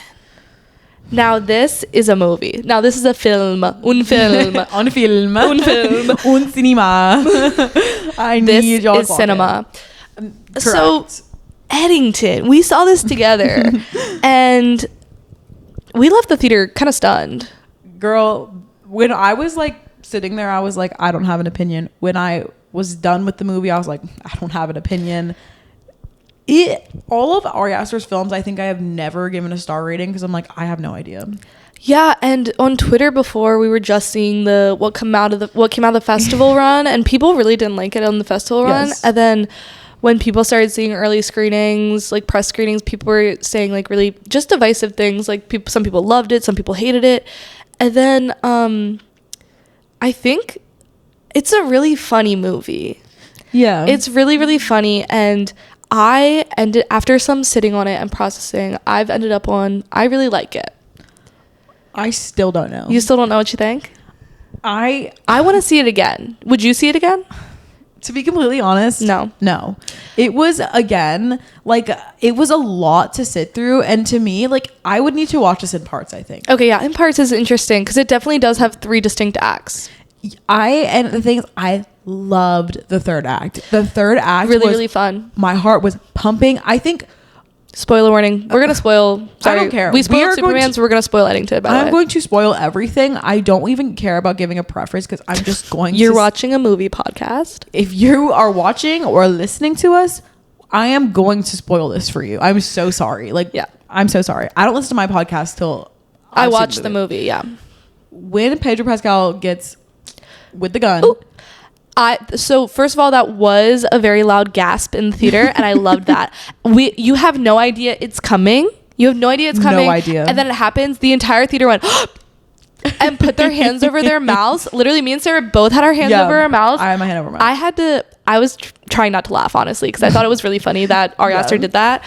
Now this is a movie. Now this is a film. Un film. Un film. Un film. Un cinema. This is cinema. So Eddington. We saw this together. And we left the theater kind of stunned. Girl, when I was like sitting there, I was like, I don't have an opinion. When I was done with the movie, I was like, I don't have an opinion. All of Ari Aster's films, I think I have never given a star rating because I'm like, I have no idea. Yeah, and on Twitter before, we were just seeing what came out of the festival run, and people really didn't like it on the festival run. And then when people started seeing early screenings, like press screenings, people were saying like really just divisive things. Like some people loved it, some people hated it. And then I think it's a really funny movie. Yeah. It's really, really funny. And after some sitting on it and processing, I've ended up on, I really like it. I still don't know. You still don't know what you think? I want to see it again. Would you see it again? To be completely honest, no. It was, again, like, it was a lot to sit through. And to me, like, I would need to watch this in parts, I think. Okay, yeah, in parts is interesting because it definitely does have 3 distinct acts. And the thing is, I loved the third act. The third act really, really fun. My heart was pumping. I think... Spoiler warning. We're going to spoil... Sorry. I don't care. We spoiled Superman, so we're going to spoil Eddington, by the way. I'm going to spoil everything. I don't even care about giving a preface because I'm just going You're watching a movie podcast. If you are watching or listening to us, I am going to spoil this for you. I'm so sorry. Like, yeah, I'm so sorry. I don't listen to my podcast till I watch the movie. Yeah. When Pedro Pascal gets with the gun. Ooh. So first of all, that was a very loud gasp in the theater, and I loved that. You have no idea it's coming. You have no idea it's coming. No idea. And then it happens. The entire theater went and put their hands over their mouths. Literally, me and Sarah both had our hands over our mouths. I had my hand over my mouth. I was trying not to laugh, honestly, because I thought it was really funny that Ari Aster did that.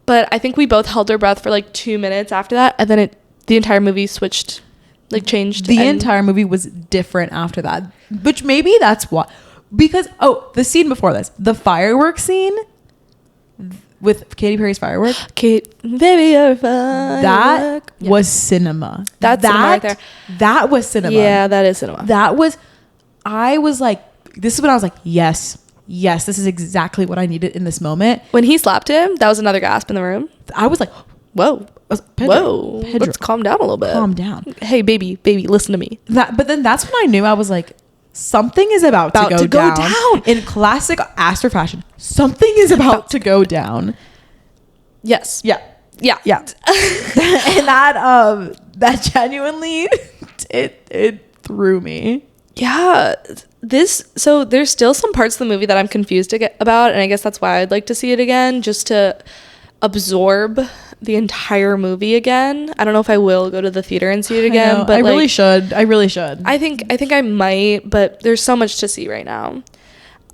But I think we both held our breath for like 2 minutes after that, and then the entire movie switched. Like changed. The entire movie was different after that, which maybe that's why. Because the scene before this, the fireworks scene with Katy Perry's firework. Baby, you're fine. That was cinema. That's cinema right there. That was cinema. Yeah, that is cinema. I was like, this is when I was like, yes, this is exactly what I needed in this moment. When he slapped him, that was another gasp in the room. I was like, whoa. Pedro. Let's calm down a little bit. Calm down. Hey, baby, listen to me. But then that's when I knew. I was like, something is about to go down. In classic Aster fashion, something is about to go down. Yes. Yeah. And that genuinely, it threw me. Yeah. So there's still some parts of the movie that I'm confused about, and I guess that's why I'd like to see it again, just to absorb the entire movie again. I don't know if I will go to the theater and see it again, but I really should. I think I might, but there's so much to see right now.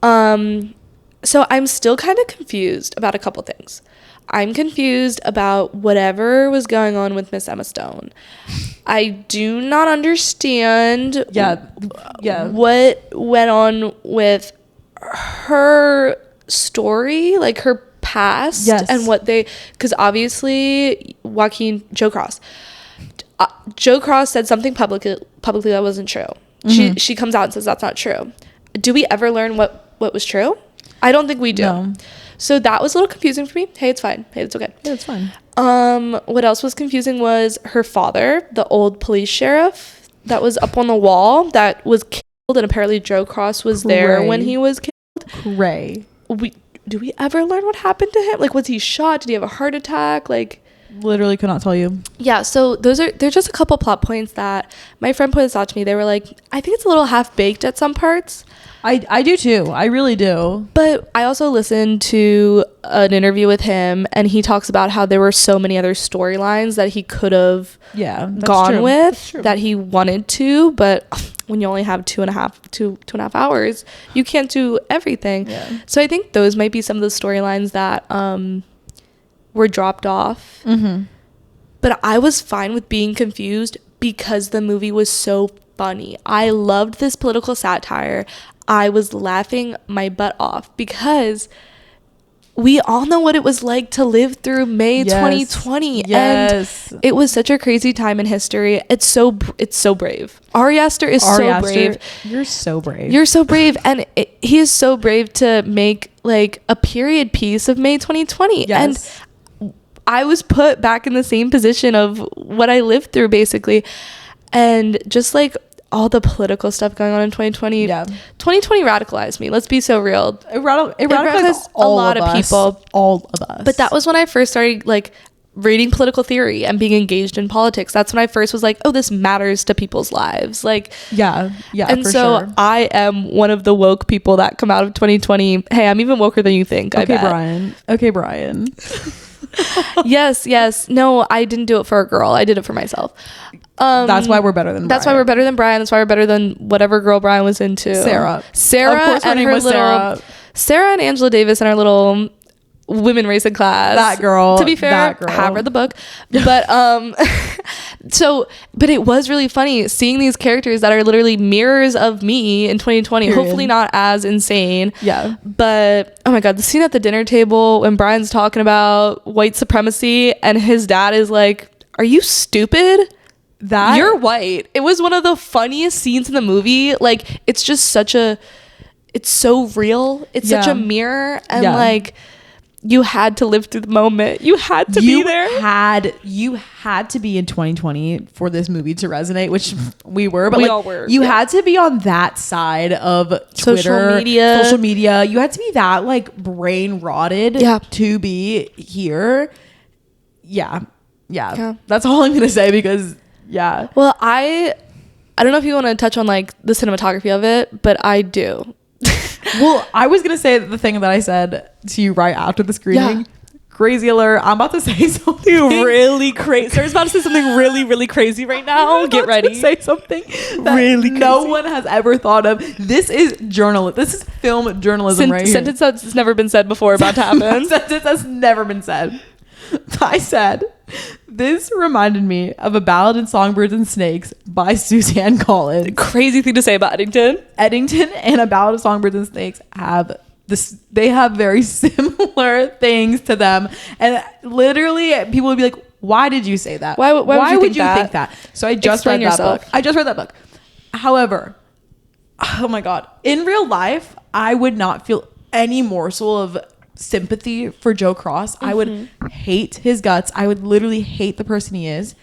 So I'm still kind of confused about a couple things. I'm confused about whatever was going on with Miss Emma Stone. I do not understand what went on with her story, like her past, and what because obviously Joe Cross said something publicly that wasn't true. She comes out and says that's not true. Do we ever learn what was true? I don't think we do. No. So that was a little confusing for me. Hey, it's fine. Hey, it's okay. Yeah, it's fine. What else was confusing was her father, the old police sheriff that was up on the wall that was killed, and apparently Joe Cross was there when he was killed. Ray. Do we ever learn what happened to him? Like, was he shot? Did he have a heart attack? Like, literally could not tell you. Yeah, so they're just a couple plot points that my friend pointed out to me. They were like, I think it's a little half-baked at some parts. I do too. I really do. But I also listened to an interview with him, and he talks about how there were so many other storylines that he could have gone with that he wanted to, but when you only have two and a half hours, you can't do everything. Yeah. So I think those might be some of the storylines that were dropped off. Mm-hmm. But I was fine with being confused because the movie was so funny. I loved this political satire. I was laughing my butt off because we all know what it was like to live through May 2020. Yes. And it was such a crazy time in history. It's so brave. Ari Aster is so brave. You're so brave. You're so brave. And he is so brave to make like a period piece of May 2020. Yes. And I was put back in the same position of what I lived through, basically. And just like all the political stuff going on in 2020. Yeah. 2020 radicalized me. Let's be so real. It radicalized a lot of people. All of us. But that was when I first started like reading political theory and being engaged in politics. That's when I first was like, oh, this matters to people's lives. Like, yeah. And so sure. I am one of the woke people that come out of 2020. Hey, I'm even woker than you think. Okay, Brian. Yes. No, I didn't do it for a girl. I did it for myself. That's why we're better than Brian. That's why we're better than Brian. That's why we're better than whatever girl Brian was into. Sarah. Of course, her name was Sarah. Sarah and Angela Davis and our little women racing class. That girl. To be fair, I have read the book. But but it was really funny seeing these characters that are literally mirrors of me in 2020. Period. Hopefully not as insane. Yeah. But oh my god, the scene at the dinner table when Brian's talking about white supremacy and his dad is like, "Are you stupid? You're white." It was one of the funniest scenes in the movie. Like, it's so real. It's such a mirror. And like, you had to live through the moment. You had to be there. You had to be in 2020 for this movie to resonate, which we were, but we all were. You had to be on that side of Twitter, social media. You had to be that like brain rotted to be here. Yeah. That's all I'm gonna say because Well, I don't know if you want to touch on like the cinematography of it, but I do. Well, I was gonna say the thing that I said to you right after the screening. Yeah. Crazy alert! I'm about to say something really crazy. Sarah's about to say something really, really crazy right now. Get ready. Say something that really no one has ever thought of. This is journalism. This is film journalism right here. Sentence that's never been said before about to happen. Sentence that's never been said. I said, this reminded me of A Ballad in Songbirds and Snakes by Suzanne Collins. Crazy thing to say about Eddington. Eddington and A Ballad of Songbirds and Snakes have this. They have very similar things to them, and literally, people would be like, "Why did you say that? Why would you think that?" So I just read that book. I just read that book. However, oh my god, in real life, I would not feel any morsel of sympathy for Joe Cross. I would hate his guts. I would literally hate the person he is.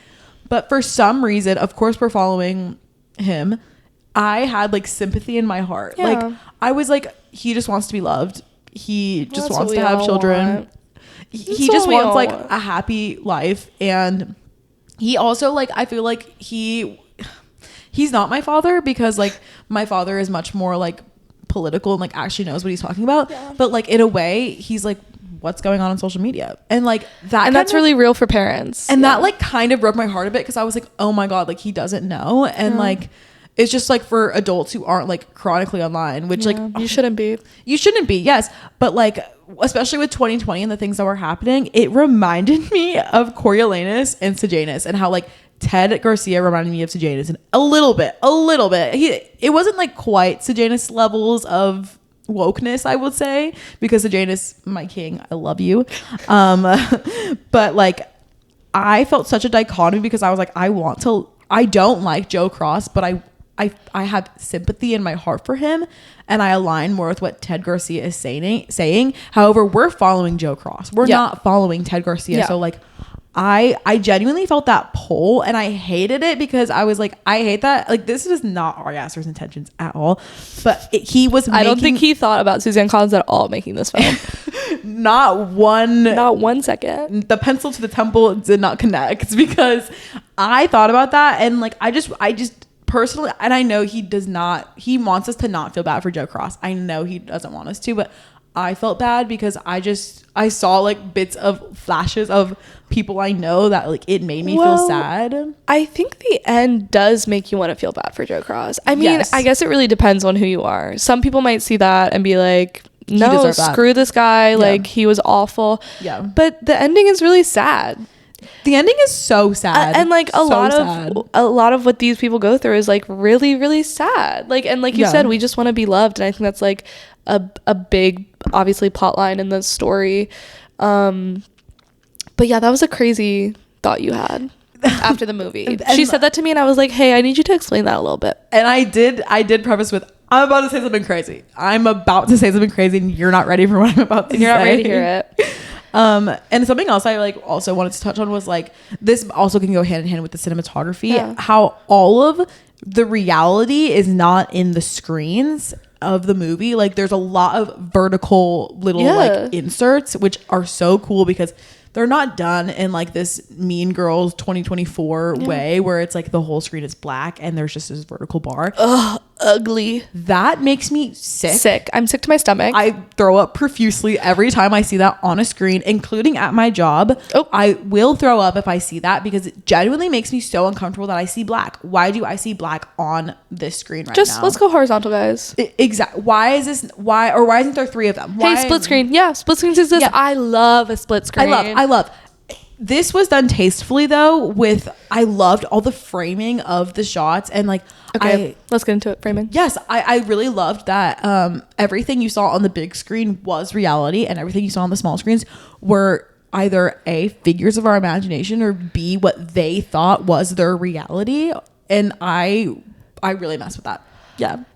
But for some reason, of course we're following him, I had like sympathy in my heart. Like I was like, he just wants to be loved. He just wants to have children. He just wants like a happy life. And he also like, I feel like he's not my father because like my father is much more like political and like actually knows what he's talking about, but like in a way he's like, what's going on social media, and like that, and that's really real for parents, and that like kind of broke my heart a bit because I was like, oh my god, like he doesn't know, and like it's just like for adults who aren't like chronically online, which like you shouldn't be, yes, but like especially with 2020 and the things that were happening, it reminded me of Coriolanus and Sejanus and how like Ted Garcia reminded me of Sejanus and a little bit. It wasn't like quite Sejanus levels of wokeness, I would say, because Sejanus, my king, I love you. But like I felt such a dichotomy because I was like, I don't like Joe Cross, but I have sympathy in my heart for him, and I align more with what Ted Garcia is saying. However, we're following Joe Cross. We're not following Ted Garcia. So like I genuinely felt that pull, and I hated it because I was like, I hate that. Like, this is not Ari Aster's intentions at all. But he was I don't think he thought about Suzanne Collins at all making this film. Not one second. The pencil to the temple did not connect because I thought about that, and like I just personally, and I know he wants us to not feel bad for Joe Cross. I know he doesn't want us to, but I felt bad because I saw like bits of flashes of people I know that like it made me feel sad. I think the end does make you want to feel bad for Joe Cross. I mean, I guess it really depends on who you are. Some people might see that and be like, no, screw this guy. Like he was awful. Yeah. But the ending is really sad. The ending is so sad. And like a lot of what these people go through is like really, really sad. Like, and like you said, we just want to be loved. And I think that's like a big, obviously, plot line in the story. But yeah, that was a crazy thought you had after the movie. She said that to me and I was like, hey, I need you to explain that a little bit. And I did preface with, I'm about to say something crazy. I'm about to say something crazy and you're not ready for what I'm about to say. You're not ready to hear it. And something else I like also wanted to touch on was like, this also can go hand in hand with the cinematography, how all of the reality is not in the screens of the movie. Like there's a lot of vertical little like inserts, which are so cool because they're not done in like this Mean Girls 2024 way where it's like the whole screen is black and there's just this vertical bar. Ugh, ugly. That makes me sick. I'm sick to my stomach. I throw up profusely every time I see that on a screen, including at my job. I will throw up if I see that because it genuinely makes me so uncomfortable that I see black. Why do I see black on this screen right now? Just let's go horizontal, guys. Exactly. Why isn't there three of them? Hey, split screen. Yeah, split screens exist. Yeah. I love a split screen. I love. This was done tastefully though. I loved all the framing of the shots and like. Okay, let's get into it. Framing. Yes, I really loved that. Everything you saw on the big screen was reality, and everything you saw on the small screens were either A, figures of our imagination, or B, what they thought was their reality. And I really mess with that.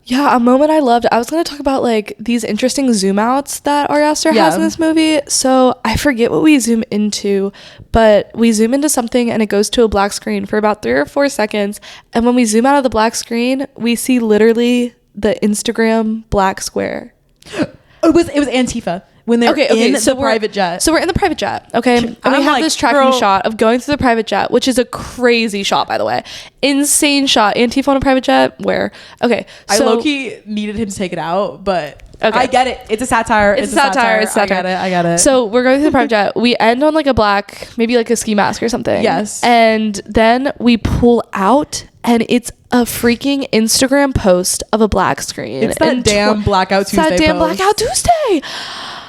Yeah, a moment I loved. I was going to talk about like these interesting zoom outs that Ari Aster has in this movie. So I forget what we zoom into, but we zoom into something and it goes to a black screen for about 3 or 4 seconds. And when we zoom out of the black screen, we see literally the Instagram black square. It was Antifa. When they're in the private jet. So we're in the private jet, okay? And we have this tracking shot of going through the private jet, which is a crazy shot, by the way. Insane shot. Antifa on a private jet, where? Okay. So, I low-key needed him to take it out, but I get it. It's a satire. It's a satire. I get it. So we're going through the private jet. We end on like a black, maybe like a ski mask or something. Yes. And then we pull out and it's a freaking Instagram post of a black screen. It's that damn Blackout Tuesday It's that damn Blackout Tuesday.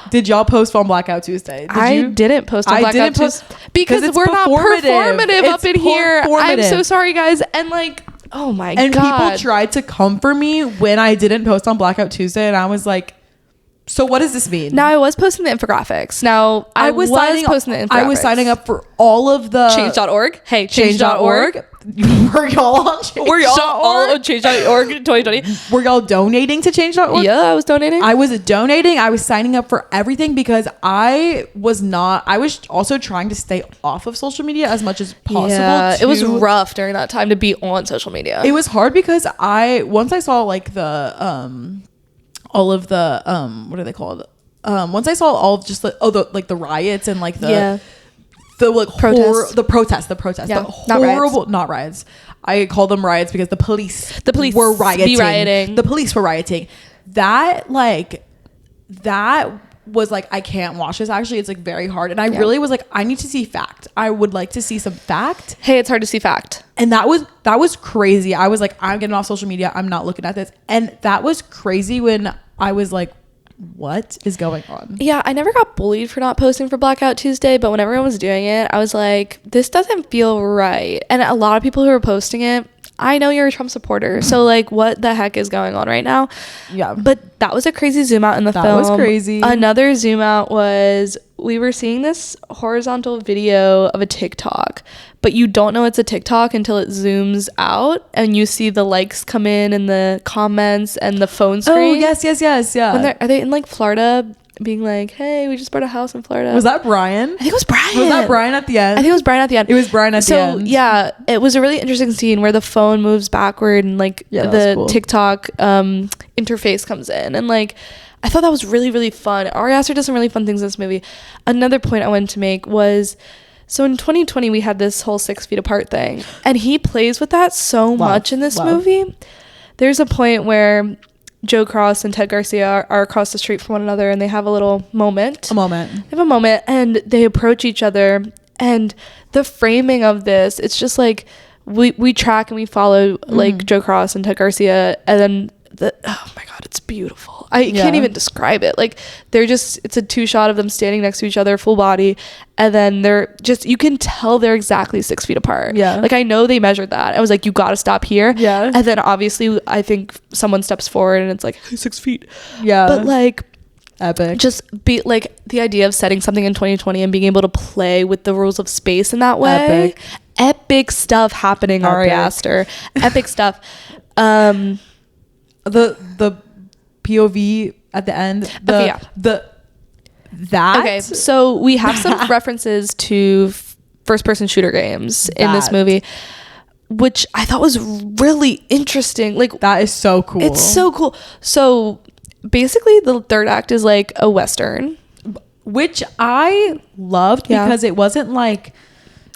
Did y'all post on Blackout Tuesday? I didn't post on Blackout Tuesday because we're not performative up in here. I'm so sorry, guys. And like, oh my God. And people tried to come for me when I didn't post on Blackout Tuesday. And I was like, so what does this mean? Now I was posting the infographics. Now I was posting the infographics. I was signing up for all of the change.org. Hey, change.org. Were y'all on change.org? Were y'all all on change.org in 2020? Were y'all donating to change.org? Yeah, I was donating. I was donating. I was signing up for everything because I was also trying to stay off of social media as much as possible. Yeah, it was rough during that time to be on social media. It was hard because once I saw like the all of the what are they called? Once I saw all of just the riots and like the like protests. the protest, the horrible, not riots. I call them riots because the police were rioting. The police were rioting. That was like, I can't watch this. Actually, it's like very hard. And I really was like, I need to see fact. I would like to see some fact. Hey, it's hard to see fact. And that was crazy. I was like, I'm getting off social media. I'm not looking at this. And that was crazy when I was like, what is going on? Yeah, I never got bullied for not posting for Blackout Tuesday, but when everyone was doing it, I was like, this doesn't feel right. And a lot of people who were posting it, I know you're a Trump supporter, so like what the heck is going on right now? Yeah. But that was a crazy zoom out in the film. That was crazy. Another zoom out was we were seeing this horizontal video of a TikTok, but you don't know it's a TikTok until it zooms out and you see the likes come in and the comments and the phone screen. Oh, yes, yeah. Are they in like Florida being like, hey, we just bought a house in Florida? Was that Brian? I think it was Brian. Was that Brian at the end? I think it was Brian at the end. It was Brian at the end. So yeah, it was a really interesting scene where the phone moves backward and like the cool. TikTok interface comes in, and like I thought that was really, really fun. Ari Aster does some really fun things in this movie. Another point I wanted to make was, so in 2020 we had this whole 6 feet apart thing, and he plays with that so much in this movie. There's a point where Joe Cross and Ted Garcia are across the street from one another, and they have a little moment. They have a moment, and they approach each other, and the framing of this, it's just like we track and we follow like Joe Cross and Ted Garcia, and then oh my God, it's beautiful. I can't even describe it. Like it's a 2-shot of them standing next to each other, full body, and then they're just, you can tell they're exactly 6 feet apart. Yeah. Like I know they measured that. I was like, you got to stop here. Yeah. And then obviously I think someone steps forward and it's like 6 feet. Yeah. But like, epic. Just be like the idea of setting something in 2020 and being able to play with the rules of space in that way. Epic stuff happening. Ari Aster. Epic stuff. The POV at the end, okay, so we have some references to first person shooter games in this movie, which I thought was really interesting. Like, that is so cool. It's so cool. So basically the third act is like a Western, which I loved because it wasn't like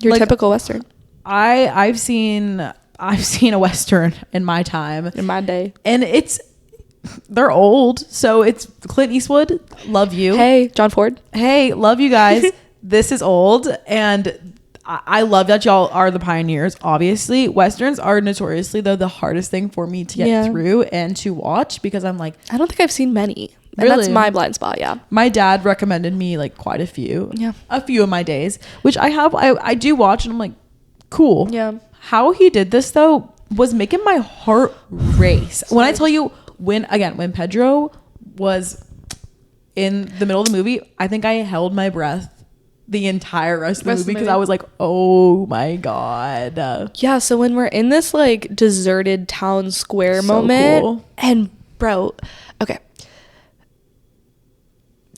your typical Western. I've seen a Western in my time, in my day, and they're old, so it's Clint Eastwood, love you. Hey, John Ford. Hey, love you guys. This is old, and I love that y'all are the pioneers. Obviously, Westerns are notoriously though the hardest thing for me to get through and to watch, because I'm like, I don't think I've seen many. And that's my blind spot. Yeah, my dad recommended me like quite a few of my days, which I do watch, and I'm like, cool. Yeah. How he did this though was making my heart race. When I tell you, when Pedro was in the middle of the movie, I think I held my breath the entire rest of the movie because I was like, oh my god. Yeah, so when we're in this like deserted town square moment, cool. And bro, okay,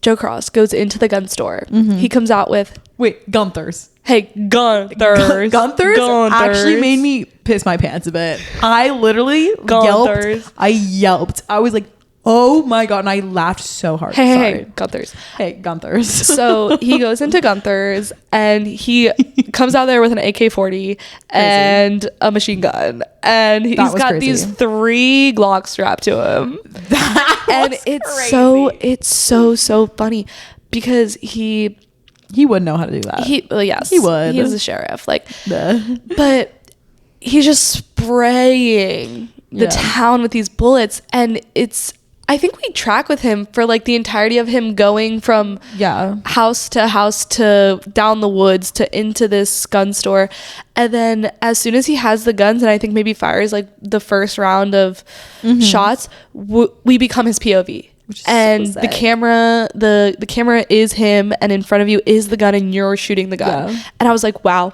Joe Cross goes into the gun store. He comes out with Gunther's. Hey, Gunther's. Gunther's actually made me piss my pants a bit. I literally yelped. I was like, oh my god, and I laughed so hard. Hey, Gunther's. Hey, Gunther's. So he goes into Gunther's and he comes out there with an AK-40 and a machine gun, and he's got these 3 Glocks strapped to him. And it's so funny because he would know how to do that. He would. He's a sheriff, like, but he's just spraying the town with these bullets, and I think we track with him for like the entirety of him going from house to house to down the woods to into this gun store. And then as soon as he has the guns and I think maybe fires like the first round of shots, we become his POV. And so the camera is him, and in front of you is the gun, and you're shooting the gun. And I was like, wow,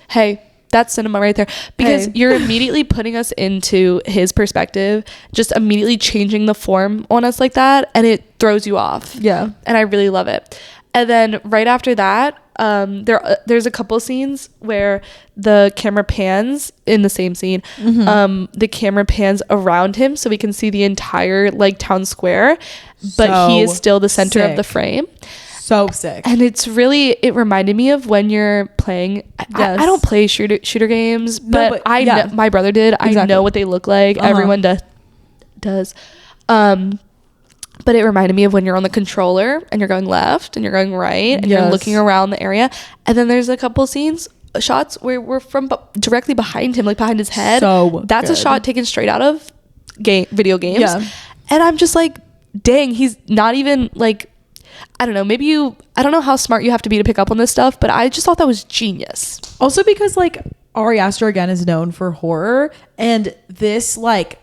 hey, that's cinema right there, because you're immediately putting us into his perspective, just immediately changing the form on us like that, and it throws you off. And I really love it. And then right after that, there's a couple scenes where the camera pans in the same scene. The camera pans around him so we can see the entire like town square, but he is still the center of the frame. So sick. And it reminded me of when you're playing. I don't play shooter games, but I know, my brother did. Exactly. I know what they look like. Everyone does. But it reminded me of when you're on the controller and you're going left and you're going right and you're looking around the area. And then there's a couple shots where we're from directly behind him, like behind his head. That's a shot taken straight out of video games. And I'm just like, dang, he's not even like, I don't know, I don't know how smart you have to be to pick up on this stuff, but I just thought that was genius. Also because like Ari Aster again is known for horror, and this like,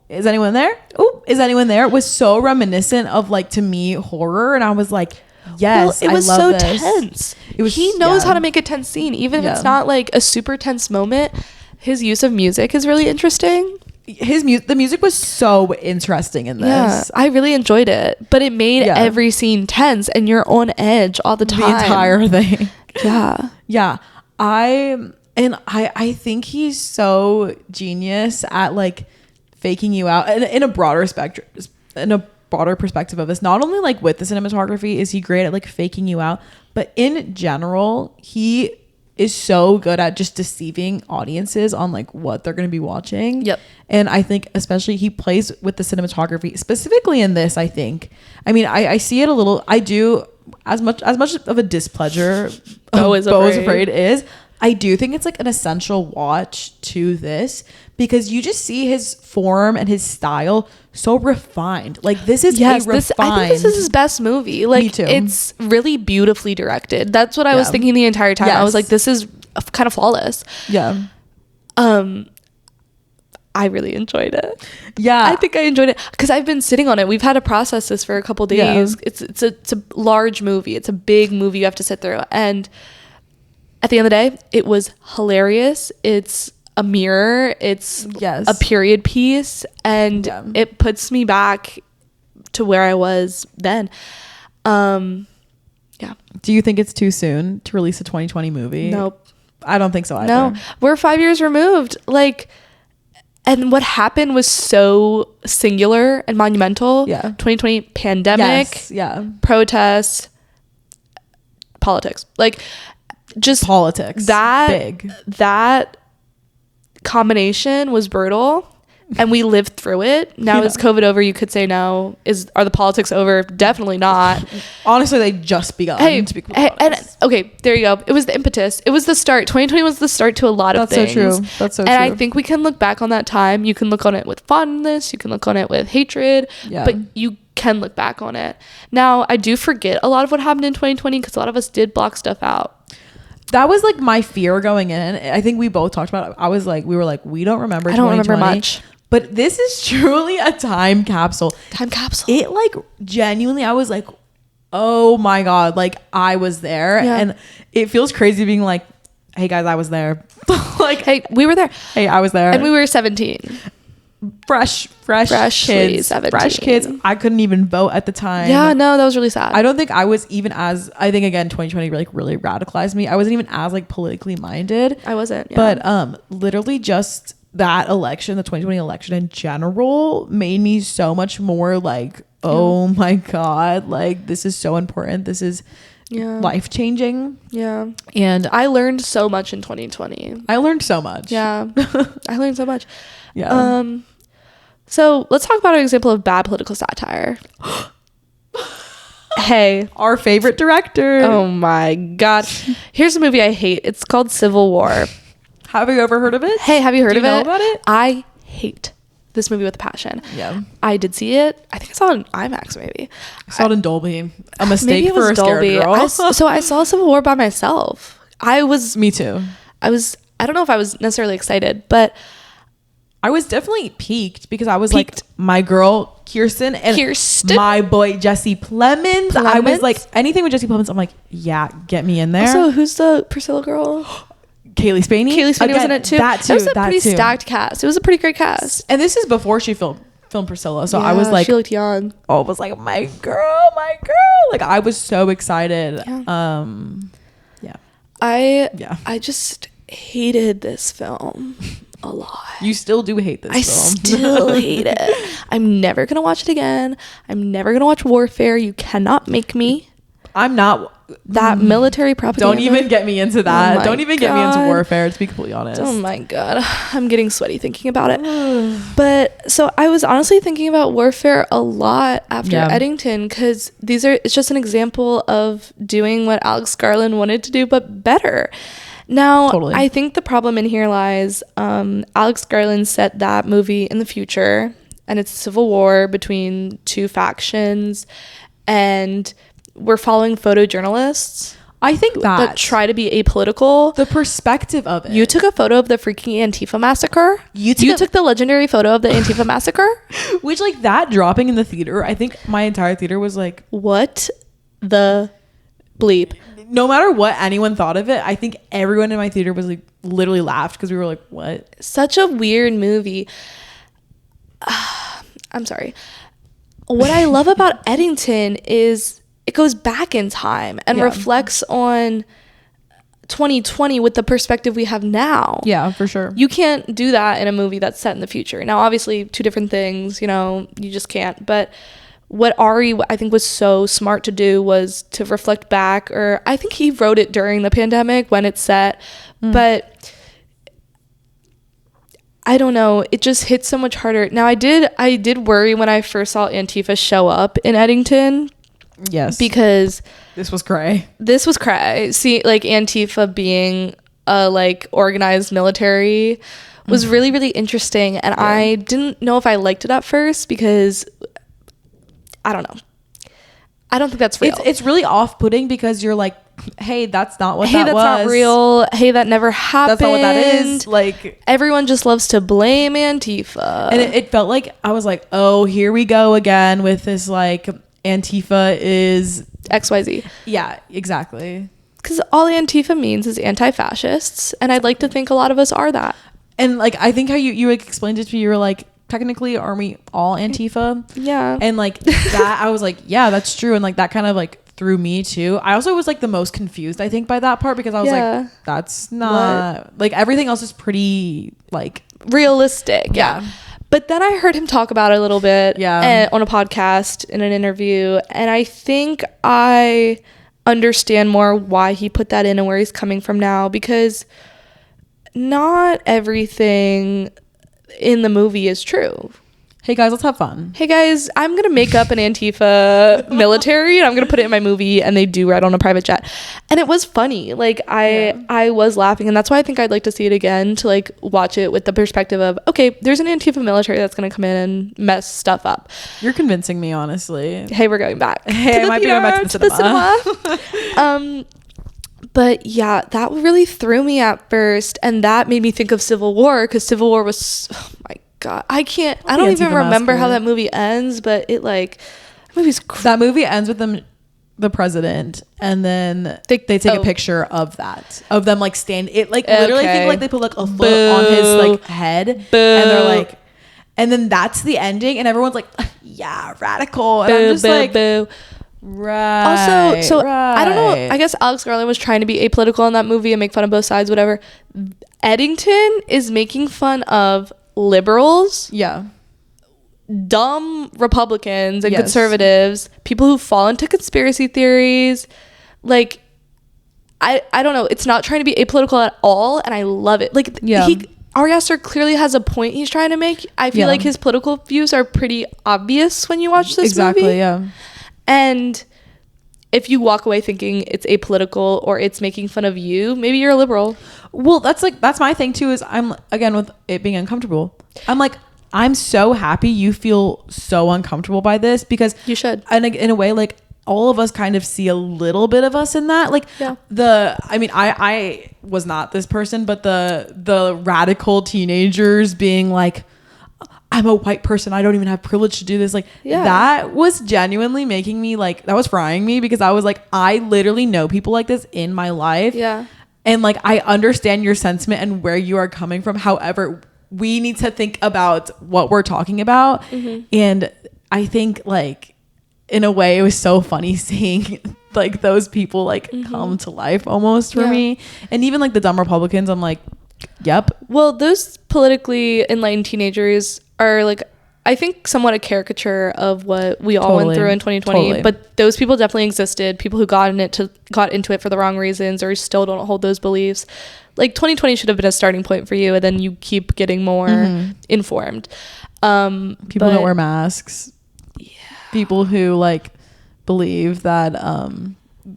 is anyone there? Is anyone there? Was so reminiscent of like, to me, horror, and I was like, yes, it was so tense. He knows how to make a tense scene, even if it's not like a super tense moment. His use of music is really interesting. The music was so interesting in this. Yeah, I really enjoyed it, but it made every scene tense, and you're on edge all the time. The entire thing. Yeah. I think he's so genius at like faking you out, and in a broader spectrum, in a broader perspective of this, not only like with the cinematography is he great at like faking you out, but in general he is so good at just deceiving audiences on like what they're going to be watching. And I think especially he plays with the cinematography specifically in this. I think, I mean, I see it a little, I do, as much of a displeasure Beau is Afraid is, I do think it's like an essential watch to this, because you just see his form and his style so refined. Like this is I think this is his best movie. Like, me too. It's really beautifully directed. That's what I was thinking the entire time. I was like, this is kind of flawless. I really enjoyed it. I think I enjoyed it because I've been sitting on it. We've had to process this for a couple days. It's a large movie. It's a big movie you have to sit through, and at the end of the day, it was hilarious. It's a mirror. It's a period piece, and it puts me back to where I was then. Do you think it's too soon to release a 2020 movie? Nope. I don't think so either. No, we're 5 years removed. Like, and what happened was so singular and monumental. 2020 pandemic. Protests, politics. Like, just politics. That combination was brutal, and we lived through it. Now is COVID over? You could say no. Are the politics over? Definitely not. Honestly, they just begun. Okay, there you go. It was the impetus. It was the start. 2020 was the start to a lot of things. That's so true. And I think we can look back on that time. You can look on it with fondness. You can look on it with hatred. But you can look back on it. Now, I do forget a lot of what happened in 2020 because a lot of us did block stuff out. That was like my fear going in. I think we both talked about it. We were like, we don't remember 2020. I don't remember much. But this is truly a time capsule. Time capsule. It like genuinely, I was like, oh my God, like I was there. And it feels crazy being like, hey guys, I was there. Like, hey, we were there. Hey, I was there. And we were 17. Fresh kids. 17. Fresh kids. I couldn't even vote at the time. Yeah, no, that was really sad. I don't think I was even as, I think again 2020 like really radicalized me. I wasn't even as like politically minded. I wasn't. Yeah. But literally just that election, the 2020 election in general, made me so much more like, oh my God, like this is so important. This is life changing. Yeah. And I learned so much in 2020. I learned so much. Yeah. I learned so much. Yeah. So let's talk about an example of bad political satire. Hey, our favorite director. Oh my God. Here's a movie I hate. It's called Civil War. Have you ever heard of it? Hey, have you heard of it? Do you know about it? I hate this movie with a passion. Yeah. I did see it. I think I saw it in IMAX maybe. I saw it in Dolby. A mistake for a Dolby. scared girl. So I saw Civil War by myself. Me too. I don't know if I was necessarily excited, but I was definitely peaked because I was like my girl Kirsten and my boy Jesse Plemons. I was like anything with Jesse Plemons. I'm like, yeah, get me in there. Also, who's the Priscilla girl? Kaylee Spaney. Was in it too. That was a pretty stacked cast. It was a pretty great cast. And this is before she filmed Priscilla. So I was like, she looked young. Oh, I was like, my girl. Like I was so excited. Yeah. I just hated this film a lot. You still do hate this film. I still hate it. I'm never gonna watch it again. I'm never gonna watch Warfare. You cannot make me. I'm not. That military propaganda. Don't even get me into that. Don't even get me into Warfare, to be completely honest. Oh my God. I'm getting sweaty thinking about it. But so I was honestly thinking about Warfare a lot after Eddington, because it's just an example of doing what Alex Garland wanted to do, but better. Now, totally. I think the problem in here lies, Alex Garland set that movie in the future, and it's a civil war between two factions, and we're following photojournalists. I think that try to be apolitical. The perspective of it. You took a photo of the freaking Antifa massacre. You took the legendary photo of the Antifa massacre. Which, like, that dropping in the theater, I think my entire theater was like, what the bleep? No matter what anyone thought of it, I think everyone in my theater was like literally laughed because we were like, what? Such a weird movie. I'm sorry. What I love about Eddington is it goes back in time and reflects on 2020 with the perspective we have now. Yeah, for sure. You can't do that in a movie that's set in the future. Now, obviously, two different things, you just can't. But what Ari, I think, was so smart to do was to reflect back, or I think he wrote it during the pandemic when it's set. But I don't know, it just hits so much harder. Now, I did worry when I first saw Antifa show up in Eddington. Yes. Because this was cray. See, like, Antifa being a, like, organized military was really, really interesting. And I didn't know if I liked it at first because, I don't know. I don't think that's real. It's really off-putting because you're like, hey, that's not what that was. Hey, that's not real. Hey, that never happened. That's not what that is. Like, everyone just loves to blame Antifa. And it felt like, I was like, oh, here we go again with this, like, Antifa is XYZ. Yeah, exactly. Because all Antifa means is anti-fascists, and I'd like to think a lot of us are that. And, like, I think how you like explained it to me, you were like, technically, aren't we all Antifa? Yeah. And, like, that, I was like, yeah, that's true. And, like, that kind of, like, threw me too. I also was, like, the most confused, I think, by that part, because I was like, that's not what? Like, everything else is pretty, like, realistic. Yeah. But then I heard him talk about it a little bit on a podcast, in an interview, and I think I understand more why he put that in and where he's coming from now, because not everything in the movie is true. Hey guys, let's have fun. Hey guys, I'm gonna make up an Antifa military and I'm gonna put it in my movie, and they do ride on a private jet, and it was funny. Like, I was laughing, and that's why I think I'd like to see it again, to like watch it with the perspective of, okay, there's an Antifa military that's gonna come in and mess stuff up. You're convincing me, honestly. Hey, we're going back. Hey, I might be going back to the cinema. But yeah, that really threw me at first, and that made me think of Civil War, because Civil War was, oh my God, I don't even remember how that movie ends, but it, like, that movie ends with them the president, and then they take a picture of them like stand it like literally I think like they put like a foot on his like head and they're like, and then that's the ending and everyone's like yeah, radical, and I'm just like right. Also, so right. I don't know, I guess Alex Garland was trying to be apolitical in that movie and make fun of both sides, whatever. Eddington is making fun of liberals, dumb Republicans and conservatives, people who fall into conspiracy theories. Like I don't know, it's not trying to be apolitical at all, and I love it. Like Ari Aster clearly has a point he's trying to make. I feel like his political views are pretty obvious when you watch this movie. And if you walk away thinking it's apolitical or it's making fun of you, maybe you're a liberal. Well, that's my thing too, is I'm, again, with it being uncomfortable, I'm like, I'm so happy you feel so uncomfortable by this, because you should. And in a way, like, all of us kind of see a little bit of us in that. Like I was not this person, but the radical teenagers being like, I'm a white person, I don't even have privilege to do this. Like that was genuinely making me like, that was frying me, because I was like, I literally know people like this in my life. Yeah. And like, I understand your sentiment and where you are coming from. However, we need to think about what we're talking about. Mm-hmm. And I think like, in a way, it was so funny seeing like those people like come to life almost for me. And even like the dumb Republicans, I'm like, yep. Well, those politically enlightened teenagers are like, I think, somewhat a caricature of what we all went through in 2020. But those people definitely existed. People who got into it for the wrong reasons or still don't hold those beliefs. Like 2020 should have been a starting point for you, and then you keep getting more informed. People don't wear masks. People who like believe that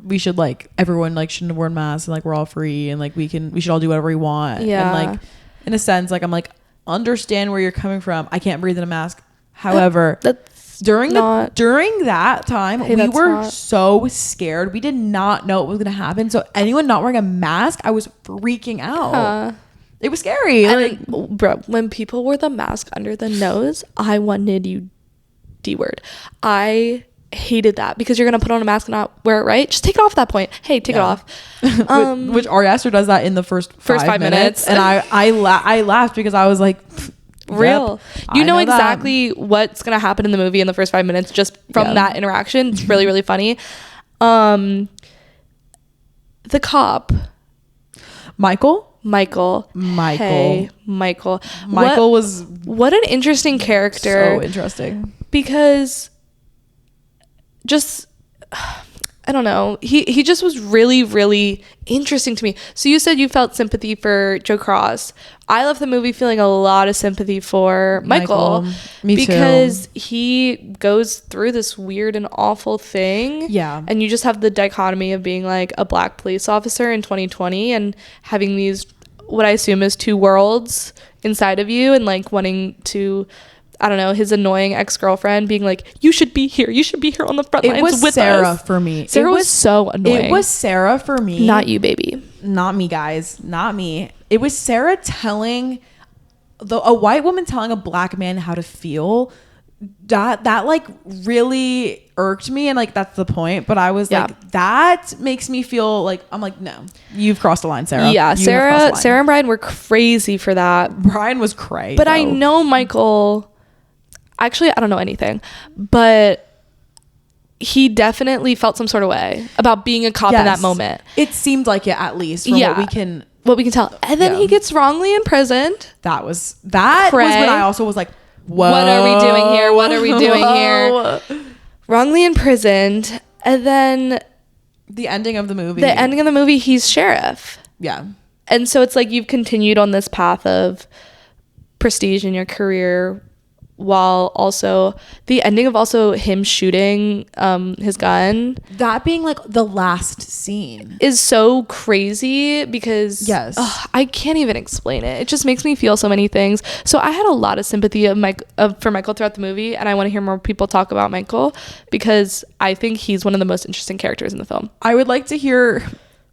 we should, like, everyone like shouldn't have worn masks and like we're all free and like we should all do whatever we want. And like, in a sense, like, I'm like, understand where you're coming from. I can't breathe in a mask. However, during that time, we were so scared. We did not know what was gonna happen. So anyone not wearing a mask, I was freaking out. It was scary. And like, bro, when people wore the mask under the nose, I wanted you D-word. I hated that, because you're gonna put on a mask and not wear it, right? Just take it off at that point. Hey, take it off. Which Ari Aster does that in the first 5 minutes. And I laughed because I was like, real. You know exactly what's gonna happen in the movie in the first 5 minutes just from that interaction. It's really, really funny. The cop. Michael. Hey, Michael. Was what an interesting character. So interesting. Because just, I don't know, he just was really, really interesting to me. So you said you felt sympathy for Joe Cross. I left the movie feeling a lot of sympathy for Michael. Me too. Because he goes through this weird and awful thing. Yeah. And you just have the dichotomy of being like a black police officer in 2020 and having these, what I assume is two worlds inside of you, and like wanting to, I don't know, his annoying ex-girlfriend being like, you should be here on the front lines with us. It was Sarah for me. Sarah was so annoying. It was Sarah for me. Not you, baby. Not me, guys. Not me. It was Sarah telling, a white woman telling a black man how to feel. That like really irked me, and like that's the point. But I was like, that makes me feel like, I'm like, no, you've crossed the line, Sarah. Yeah, Sarah and Brian were crazy for that. Brian was crazy. But I know Michael. Actually, I don't know anything, but he definitely felt some sort of way about being a cop in that moment. It seemed like it, at least, from what we can tell. And then he gets wrongly imprisoned. That was when I also was like, whoa. What are we doing here? What are we doing here? Wrongly imprisoned. And then the ending of the movie, he's sheriff. Yeah. And so it's like you've continued on this path of prestige in your career, while also the ending of also him shooting his gun, that being like the last scene, is so crazy, because I can't even explain it. It just makes me feel so many things. So I had a lot of sympathy for Michael throughout the movie, and I want to hear more people talk about Michael, because I think he's one of the most interesting characters in the film. I would like to hear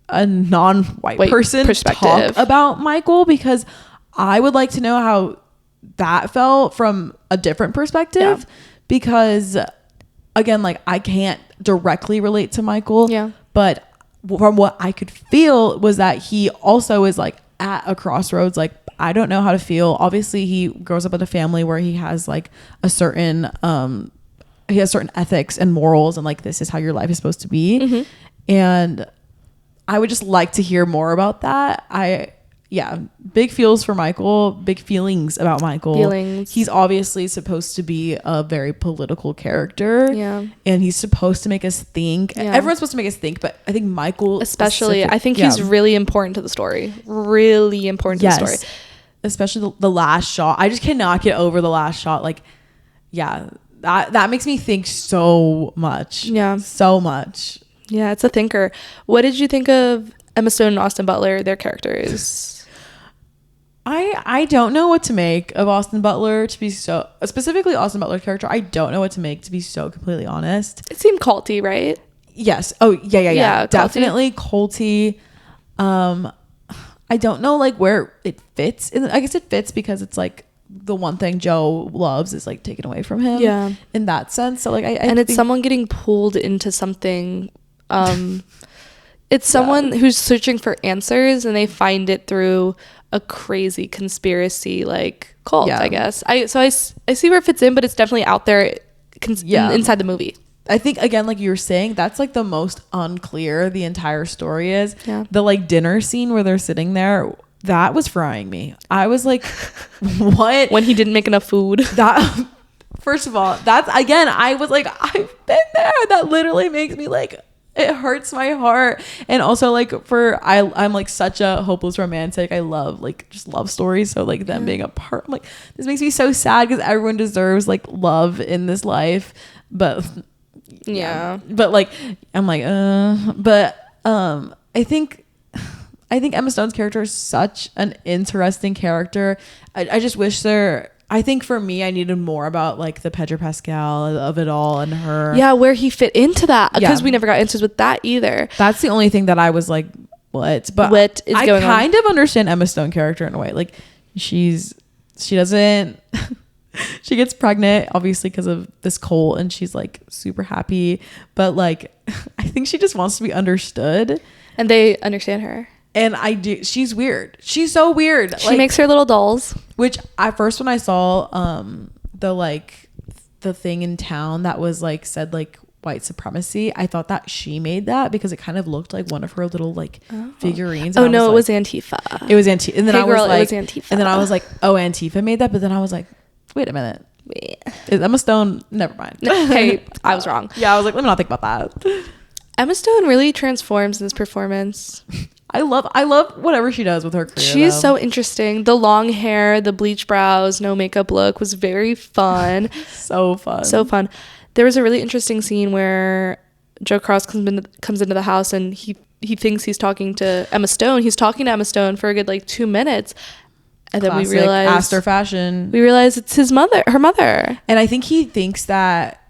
a non-white person talk about Michael, because I would like to know how that felt from a different perspective, because again, like I can't directly relate to Michael. Yeah. But from what I could feel was that he also is like at a crossroads. Like, I don't know how to feel. Obviously, he grows up in a family where he has like a certain, he has certain ethics and morals, and like, this is how your life is supposed to be. Mm-hmm. And I would just like to hear more about that. Big feels for Michael, big feelings about Michael. He's obviously supposed to be a very political character. Yeah. And he's supposed to make us think. Yeah. Everyone's supposed to make us think, but I think Michael especially, I think he's really important to the story. Really important to the story. Especially the last shot. I just cannot get over the last shot. Like, yeah, that makes me think so much. Yeah. So much. Yeah, it's a thinker. What did you think of Emma Stone and Austin Butler, their characters? I don't know what to make of Austin Butler, to be so specifically Austin Butler's character. I don't know what to make, to be so completely honest. It seemed culty, right? Yes. Oh yeah. Definitely culty. I don't know like where it fits. I guess it fits because it's like the one thing Joe loves is like taken away from him. Yeah. In that sense. So like it's someone getting pulled into something. It's someone who's searching for answers, and they find it through a crazy conspiracy like cult, I guess. I see where it fits in, but it's definitely out there inside the movie. I think, again, like you were saying, that's like the most unclear the entire story is. Yeah. The like dinner scene where they're sitting there, that was frying me. I was like, what? When he didn't make enough food. That, first of all, that's, again, I was like, I've been there. That literally makes me like, it hurts my heart. And also like I'm like such a hopeless romantic. I love like just love stories. So like them being apart, I'm like, this makes me so sad because everyone deserves like love in this life. But but like I'm like I think Emma Stone's character is such an interesting character. I just wish I think for me, I needed more about like the Pedro Pascal of it all and her. Yeah, where he fit into that, because we never got answers with that either. That's the only thing that I was like, what? But what is going on? I kind of understand Emma Stone character in a way. Like she doesn't, she gets pregnant obviously because of this colt, and she's like super happy. But like, I think she just wants to be understood. And they understand her. And I do. She's weird. She's so weird. She makes her little dolls. Which at first when I saw the thing in town that was like said like white supremacy, I thought that she made that because it kind of looked like one of her little like figurines. Oh no, it was Antifa. It was Antifa. And then I was like, it was Antifa. And then I was like, oh, Antifa made that. But then I was like, wait a minute. Is Emma Stone? Never mind. Hey, I was wrong. Yeah, I was like, let me not think about that. Emma Stone really transforms in this performance. I love whatever she does with her career. She's so interesting. The long hair, the bleach brows, no makeup look was very fun. So fun. There was a really interesting scene where Joe Cross comes into the house, and he thinks he's talking to Emma Stone. He's talking to Emma Stone for a good like 2 minutes. And classic then we realize Aster fashion. We realize it's her mother. And I think he thinks that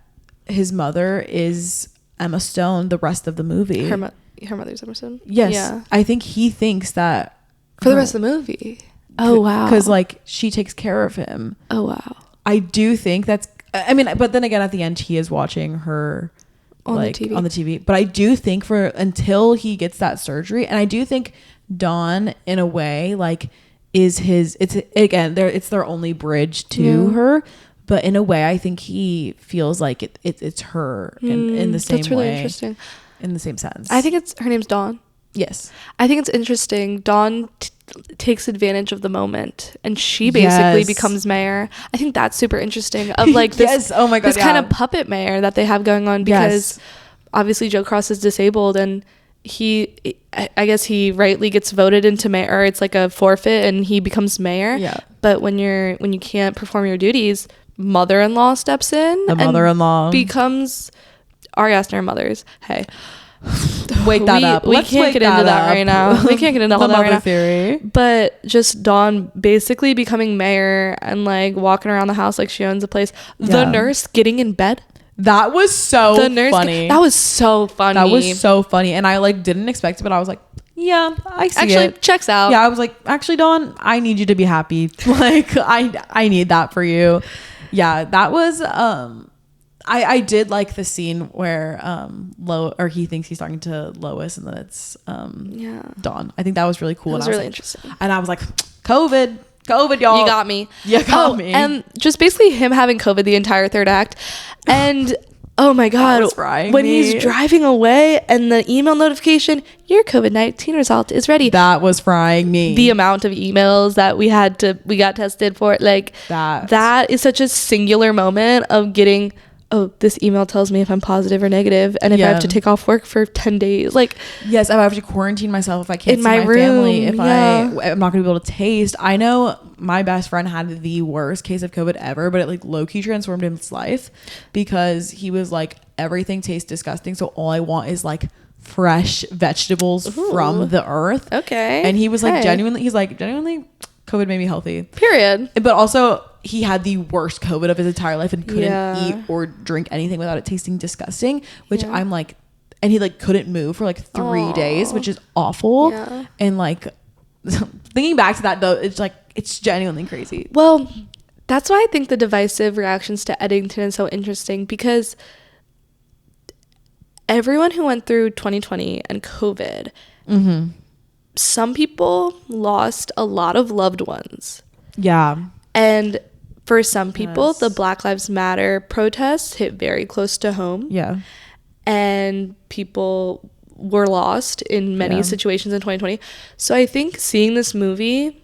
his mother is Emma Stone the rest of the movie. Her mother's Emma Stone? Yes. Yeah. I think he thinks that for the rest of the movie. Oh wow. Because like she takes care of him. Oh wow. I do think that's, I mean, but then again at the end he is watching her on the TV. But I do think until he gets that surgery, and I do think Dawn in a way like is it's their only bridge to her. But in a way, I think he feels like it's her in the same way. That's really interesting. In the same sense. I think her name's Dawn. Yes. I think it's interesting. Dawn takes advantage of the moment, and she basically becomes mayor. I think that's super interesting. Of like this, oh my God, this kind of puppet mayor that they have going on, because obviously Joe Cross is disabled, and I guess he rightly gets voted into mayor. It's like a forfeit, and he becomes mayor. Yeah. But when you can't perform your duties, mother-in-law steps in. The mother-in-law becomes Ari Aster mothers. Hey, wake that up. We can't get into that right now. We can't get into all that right now. Theory. But just Dawn basically becoming mayor and like walking around the house like she owns the place. The nurse getting in bed. That was so funny. That was so funny. And I like didn't expect it, but I was like, yeah, I see actually it. Checks out. Yeah, I was like, actually, Dawn, I need you to be happy. Like I need that for you. Yeah, that was I did like the scene where he thinks he's talking to Lois, and then it's Dawn. I think that was really cool. It was really interesting. And I was like, COVID, y'all. You got me. You got me. And just basically him having COVID the entire third act. And oh my God, when he's driving away and the email notification, your COVID-19 result is ready. That was frying me. The amount of emails that we got tested for, like that is such a singular moment of getting, oh, this email tells me if I'm positive or negative, and if I have to take off work for 10 days. Like, yes, I have to quarantine myself if I can't see my family, if I'm not gonna be able to taste. I know my best friend had the worst case of COVID ever, but it like low-key transformed his life, because he was like, everything tastes disgusting, so all I want is like fresh vegetables from the earth. Okay. And he was like, genuinely COVID made me healthy. Period. But also, he had the worst COVID of his entire life and couldn't eat or drink anything without it tasting disgusting, which I'm like, and he like couldn't move for like 3 days, which is awful. Yeah. And like thinking back to that though, it's like, it's genuinely crazy. Well, that's why I think the divisive reactions to Eddington is so interesting, because everyone who went through 2020 and COVID, some people lost a lot of loved ones. Yeah. And for some people, the Black Lives Matter protests hit very close to home. Yeah. And people were lost in many situations in 2020. So I think seeing this movie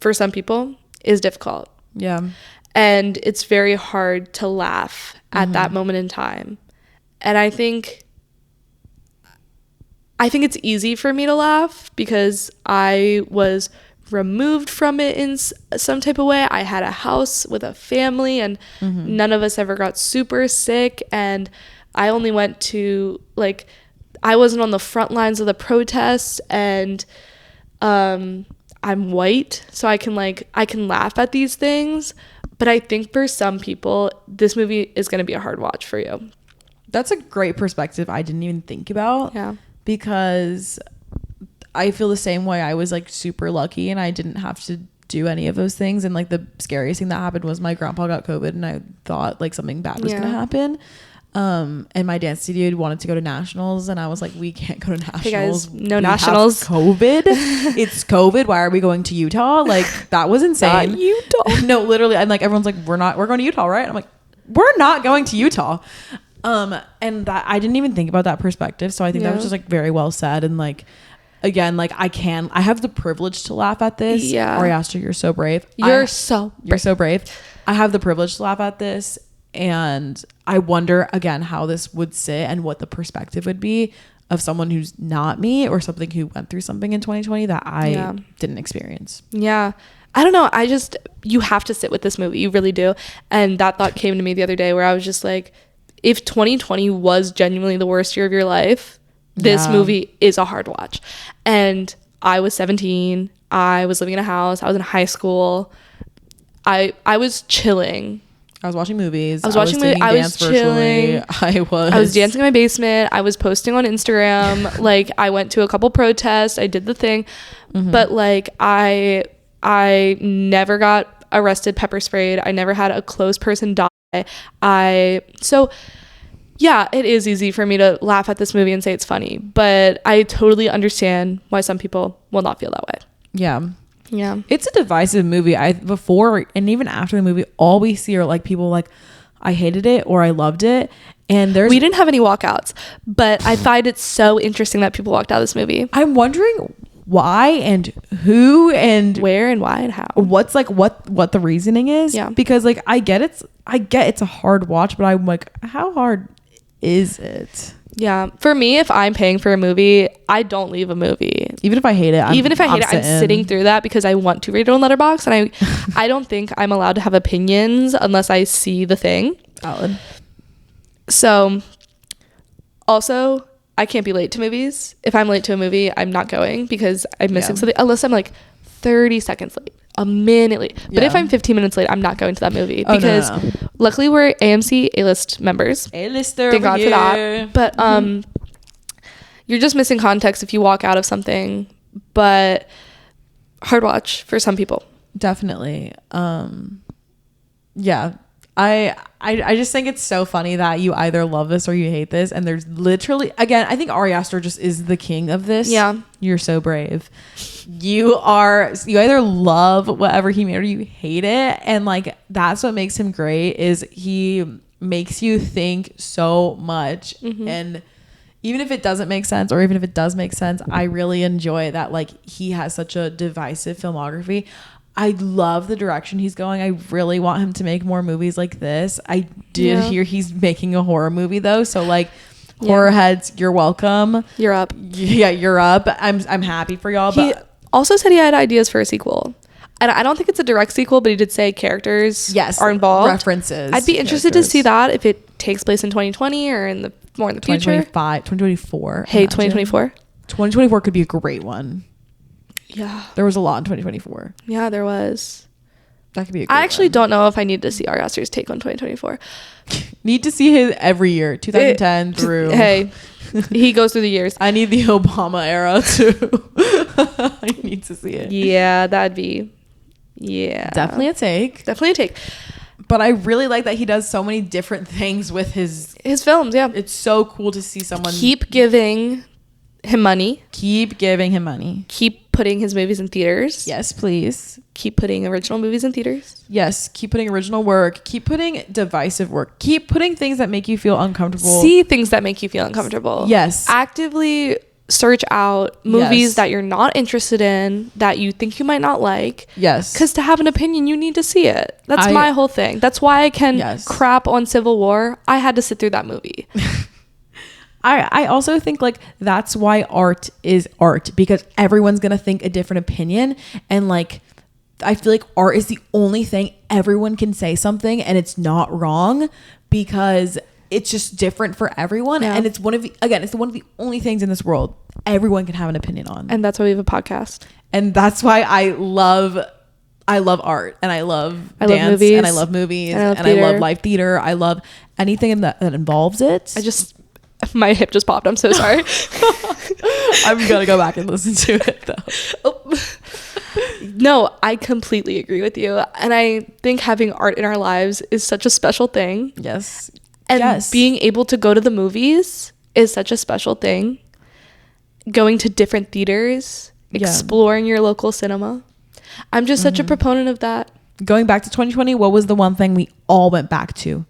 for some people is difficult. Yeah. And it's very hard to laugh at that moment in time. And I think it's easy for me to laugh because I was removed from it in some type of way. I had a house with a family, and none of us ever got super sick, and I only went to, like, I wasn't on the front lines of the protests, and I'm white, so I can laugh at these things. But I think for some people, this movie is going to be a hard watch for you. That's a great perspective I didn't even think about. Yeah. Because I feel the same way. I was like super lucky and I didn't have to do any of those things. And like the scariest thing that happened was my grandpa got COVID, and I thought like something bad was going to happen. And my dance studio wanted to go to nationals, and I was like, we can't go to nationals. Hey guys, no nationals. COVID. It's COVID. Why are we going to Utah? Like, that was insane. Not Utah. No, literally. And like everyone's like, we're going to Utah, right? I'm like, we're not going to Utah. And that I didn't even think about that perspective. So I think that was just like very well said. And like, again, like I have the privilege to laugh at this. Yeah. Aster, you're so brave. You're so brave. I have the privilege to laugh at this. And I wonder again how this would sit and what the perspective would be of someone who's not me, or something who went through something in 2020 that I didn't experience. Yeah. I don't know. You have to sit with this movie. You really do. And that thought came to me the other day where I was just like, if 2020 was genuinely the worst year of your life, this movie is a hard watch. And I was 17. I was living in a house. I was in high school. I was chilling. I was watching movies. I was chilling. I was dancing in my basement. I was posting on Instagram. Like, I went to a couple protests. I did the thing. But like, I never got arrested, pepper sprayed. I never had a close person die. So yeah, it is easy for me to laugh at this movie and say it's funny, but I totally understand why some people will not feel that way. Yeah, it's a divisive movie. Before and even after the movie, all we see are like people like, I hated it or I loved it. And we didn't have any walkouts, but I find it so interesting that people walked out of this movie. I'm wondering why and who and where and why and how. What's like what the reasoning is? Yeah. Because like I get it's a hard watch, but I'm like, how hard is it? Yeah. For me, if I'm paying for a movie, I don't leave a movie. Even if I hate it. I'm sitting through that because I want to read it on Letterboxd, and I don't think I'm allowed to have opinions unless I see the thing. Valid. So also, I can't be late to movies. If I'm late to a movie, I'm not going because I'm missing something, unless I'm like 30 seconds late, a minute late. But if I'm 15 minutes late, I'm not going to that movie because luckily we're AMC A-list members. A-lister. Thank God for that. But you're just missing context if you walk out of something. But hard watch for some people. Definitely. Yeah. I just think it's so funny that you either love this or you hate this. And there's literally, again, I think Ari Aster just is the king of this. Yeah. You're so brave. You either love whatever he made or you hate it. And like, that's what makes him great, is he makes you think so much. And even if it doesn't make sense, or even if it does make sense, I really enjoy that. Like, he has such a divisive filmography. I love the direction he's going. I really want him to make more movies like this. I did hear he's making a horror movie though. So like, horror heads, you're welcome. You're up. Yeah, you're up. I'm happy for y'all. He also said he had ideas for a sequel. And I don't think it's a direct sequel, but he did say characters are involved. References. I'd be interested to see that if it takes place in 2020 or in the future. 2024. Hey, 2024. 2024 could be a great one. Yeah. There was a lot in 2024. Yeah, there was. That could be a great I actually don't know if I need to see Ari Aster's take on 2024. Need to see his every year, 2010 through. Hey, he goes through the years. I need the Obama era too. I need to see it. Yeah, that'd be. Yeah. Definitely a take. But I really like that he does so many different things with his films. Yeah. It's so cool to see someone keep giving him money. Keep giving him money. Keep putting his movies in theaters. Yes, please. Keep putting original movies in theaters. Yes. Keep putting original work. Keep putting divisive work. Keep putting things that make you feel uncomfortable. See things that make you feel uncomfortable. Yes. Actively search out movies that you're not interested in, that you think you might not like. Yes. Because to have an opinion, you need to see it. That's my whole thing. That's why I can crap on Civil War. I had to sit through that movie. I also think like that's why art is art, because everyone's gonna think a different opinion, and like I feel like art is the only thing everyone can say something and it's not wrong, because it's just different for everyone. And it's one of the only things in this world everyone can have an opinion on. And that's why we have a podcast. And that's why I love art, and I love dance, movies, and I love movies, and I love live theater. I love anything that involves it. My hip just popped. I'm so sorry. I'm gonna go back and listen to it though. No, I completely agree with you. And I think having art in our lives is such a special thing. Yes. And being able to go to the movies is such a special thing. Going to different theaters, exploring your local cinema. I'm just such a proponent of that. Going back to 2020, what was the one thing we all went back to?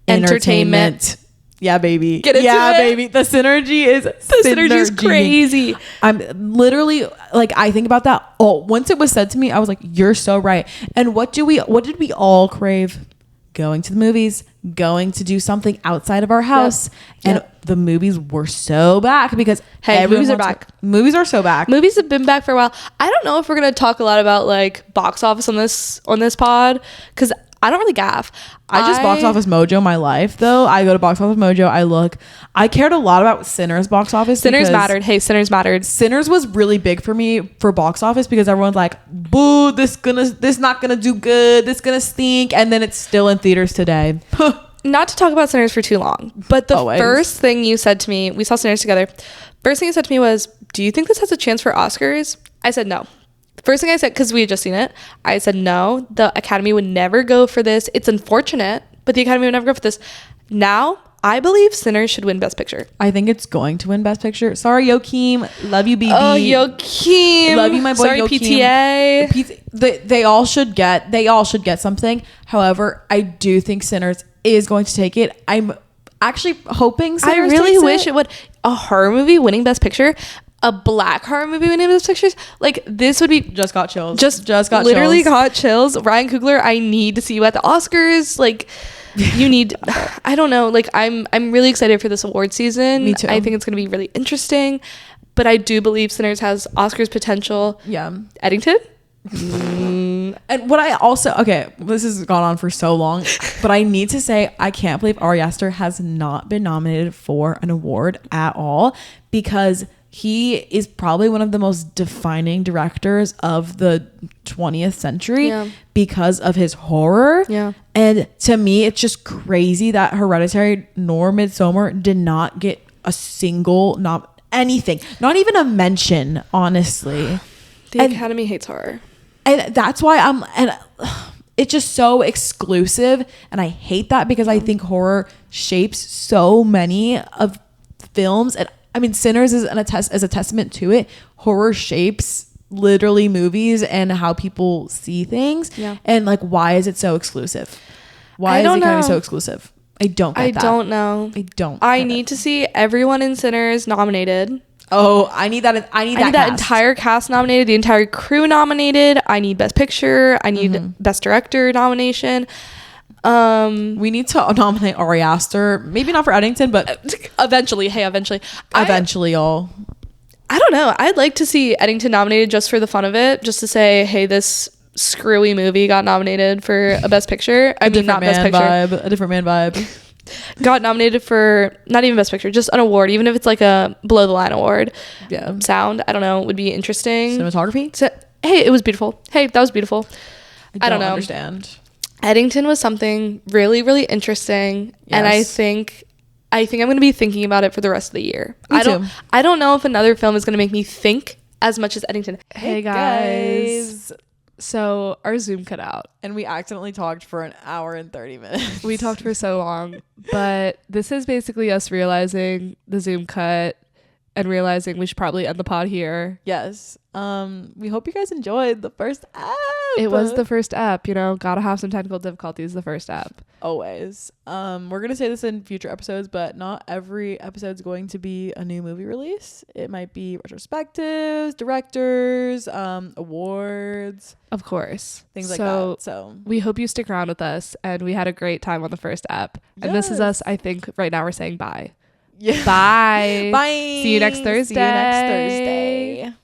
Entertainment. Yeah, baby. Get into it. Baby. The synergy is crazy. I'm literally like, I think about that. Oh, once it was said to me, I was like, you're so right. And what did we all crave? Going to the movies, going to do something outside of our house. And the movies were so back, because movies are back. Movies are so back. Movies have been back for a while. I don't know if we're going to talk a lot about like box office on this pod, because I don't really gaff. I just Box Office Mojo my life though. I go to Box Office Mojo. I cared a lot about Sinners box office. Sinners mattered. Hey, Sinners mattered. Sinners was really big for me for box office, because everyone's like, boo, this not gonna do good. This gonna stink. And then it's still in theaters today. Not to talk about Sinners for too long, but the first thing you said to me, we saw Sinners together. First thing you said to me was, do you think this has a chance for Oscars? I said no. First thing I said, because we had just seen it, I said no, the Academy would never go for this. It's unfortunate, but the Academy would never go for this. Now, I believe Sinners should win Best Picture. I think it's going to win Best Picture. Sorry, Joaquin. Love you, BB. Oh, Joaquin. Love you, my boy. Sorry, Joaquin. PTA. They all should get something. However, I do think Sinners is going to take it. I'm actually hoping Sinners I really wish it would. A horror movie winning Best Picture. A black horror movie winning Best Pictures, like this would be just got chills. Just got literally chills. Got chills. Ryan Coogler, I need to see you at the Oscars. Like, you need. I don't know. Like, I'm really excited for this award season. Me too. I think it's gonna be really interesting. But I do believe Sinners has Oscars potential. Yeah. Eddington. And what I also, this has gone on for so long, but I need to say, I can't believe Ari Aster has not been nominated for an award at all, because he is probably one of the most defining directors of the 20th century because of his horror. Yeah. And to me, it's just crazy that Hereditary nor Midsommar did not get a single, not anything, not even a mention, honestly. The Academy hates horror. And that's why it's just so exclusive, and I hate that because I think horror shapes so many of films. And I mean, Sinners is a testament to it. Horror shapes literally movies and how people see things. Yeah. And like, why is it so exclusive? Why is it kind of so exclusive? I don't get that. I don't know. I need to see everyone in Sinners nominated. Oh, I need that. I need that entire cast nominated, the entire crew nominated. I need Best Picture. I need Best Director nomination. We need to nominate Ari Aster. Maybe not for Eddington, but eventually. Eventually, y'all. I don't know. I'd like to see Eddington nominated just for the fun of it, just to say, hey, this screwy movie got nominated for a Best Picture. A different man vibe. Got nominated for not even Best Picture, just an award, even if it's like a below the line award. Yeah. Sound, I don't know, would be interesting. Cinematography? So, hey, it was beautiful. Hey, that was beautiful. I don't understand. Eddington was something really, really interesting. Yes. And I think I'm going to be thinking about it for the rest of the year. Me too. I don't know if another film is going to make me think as much as Eddington. Hey guys. So our Zoom cut out. And we accidentally talked for an hour and 30 minutes. We talked for so long. But this is basically us realizing the Zoom cut and realizing we should probably end the pod here. Yes. We hope you guys enjoyed the first app. It was the first app, gotta have some technical difficulties the first app. Always. We're gonna say this in future episodes, but not every episode's going to be a new movie release. It might be retrospectives, directors, awards, of course, things like that. So we hope you stick around with us, and we had a great time on the first app. And this is us. I think right now we're saying bye. Yeah. Bye. Bye. See you next Thursday.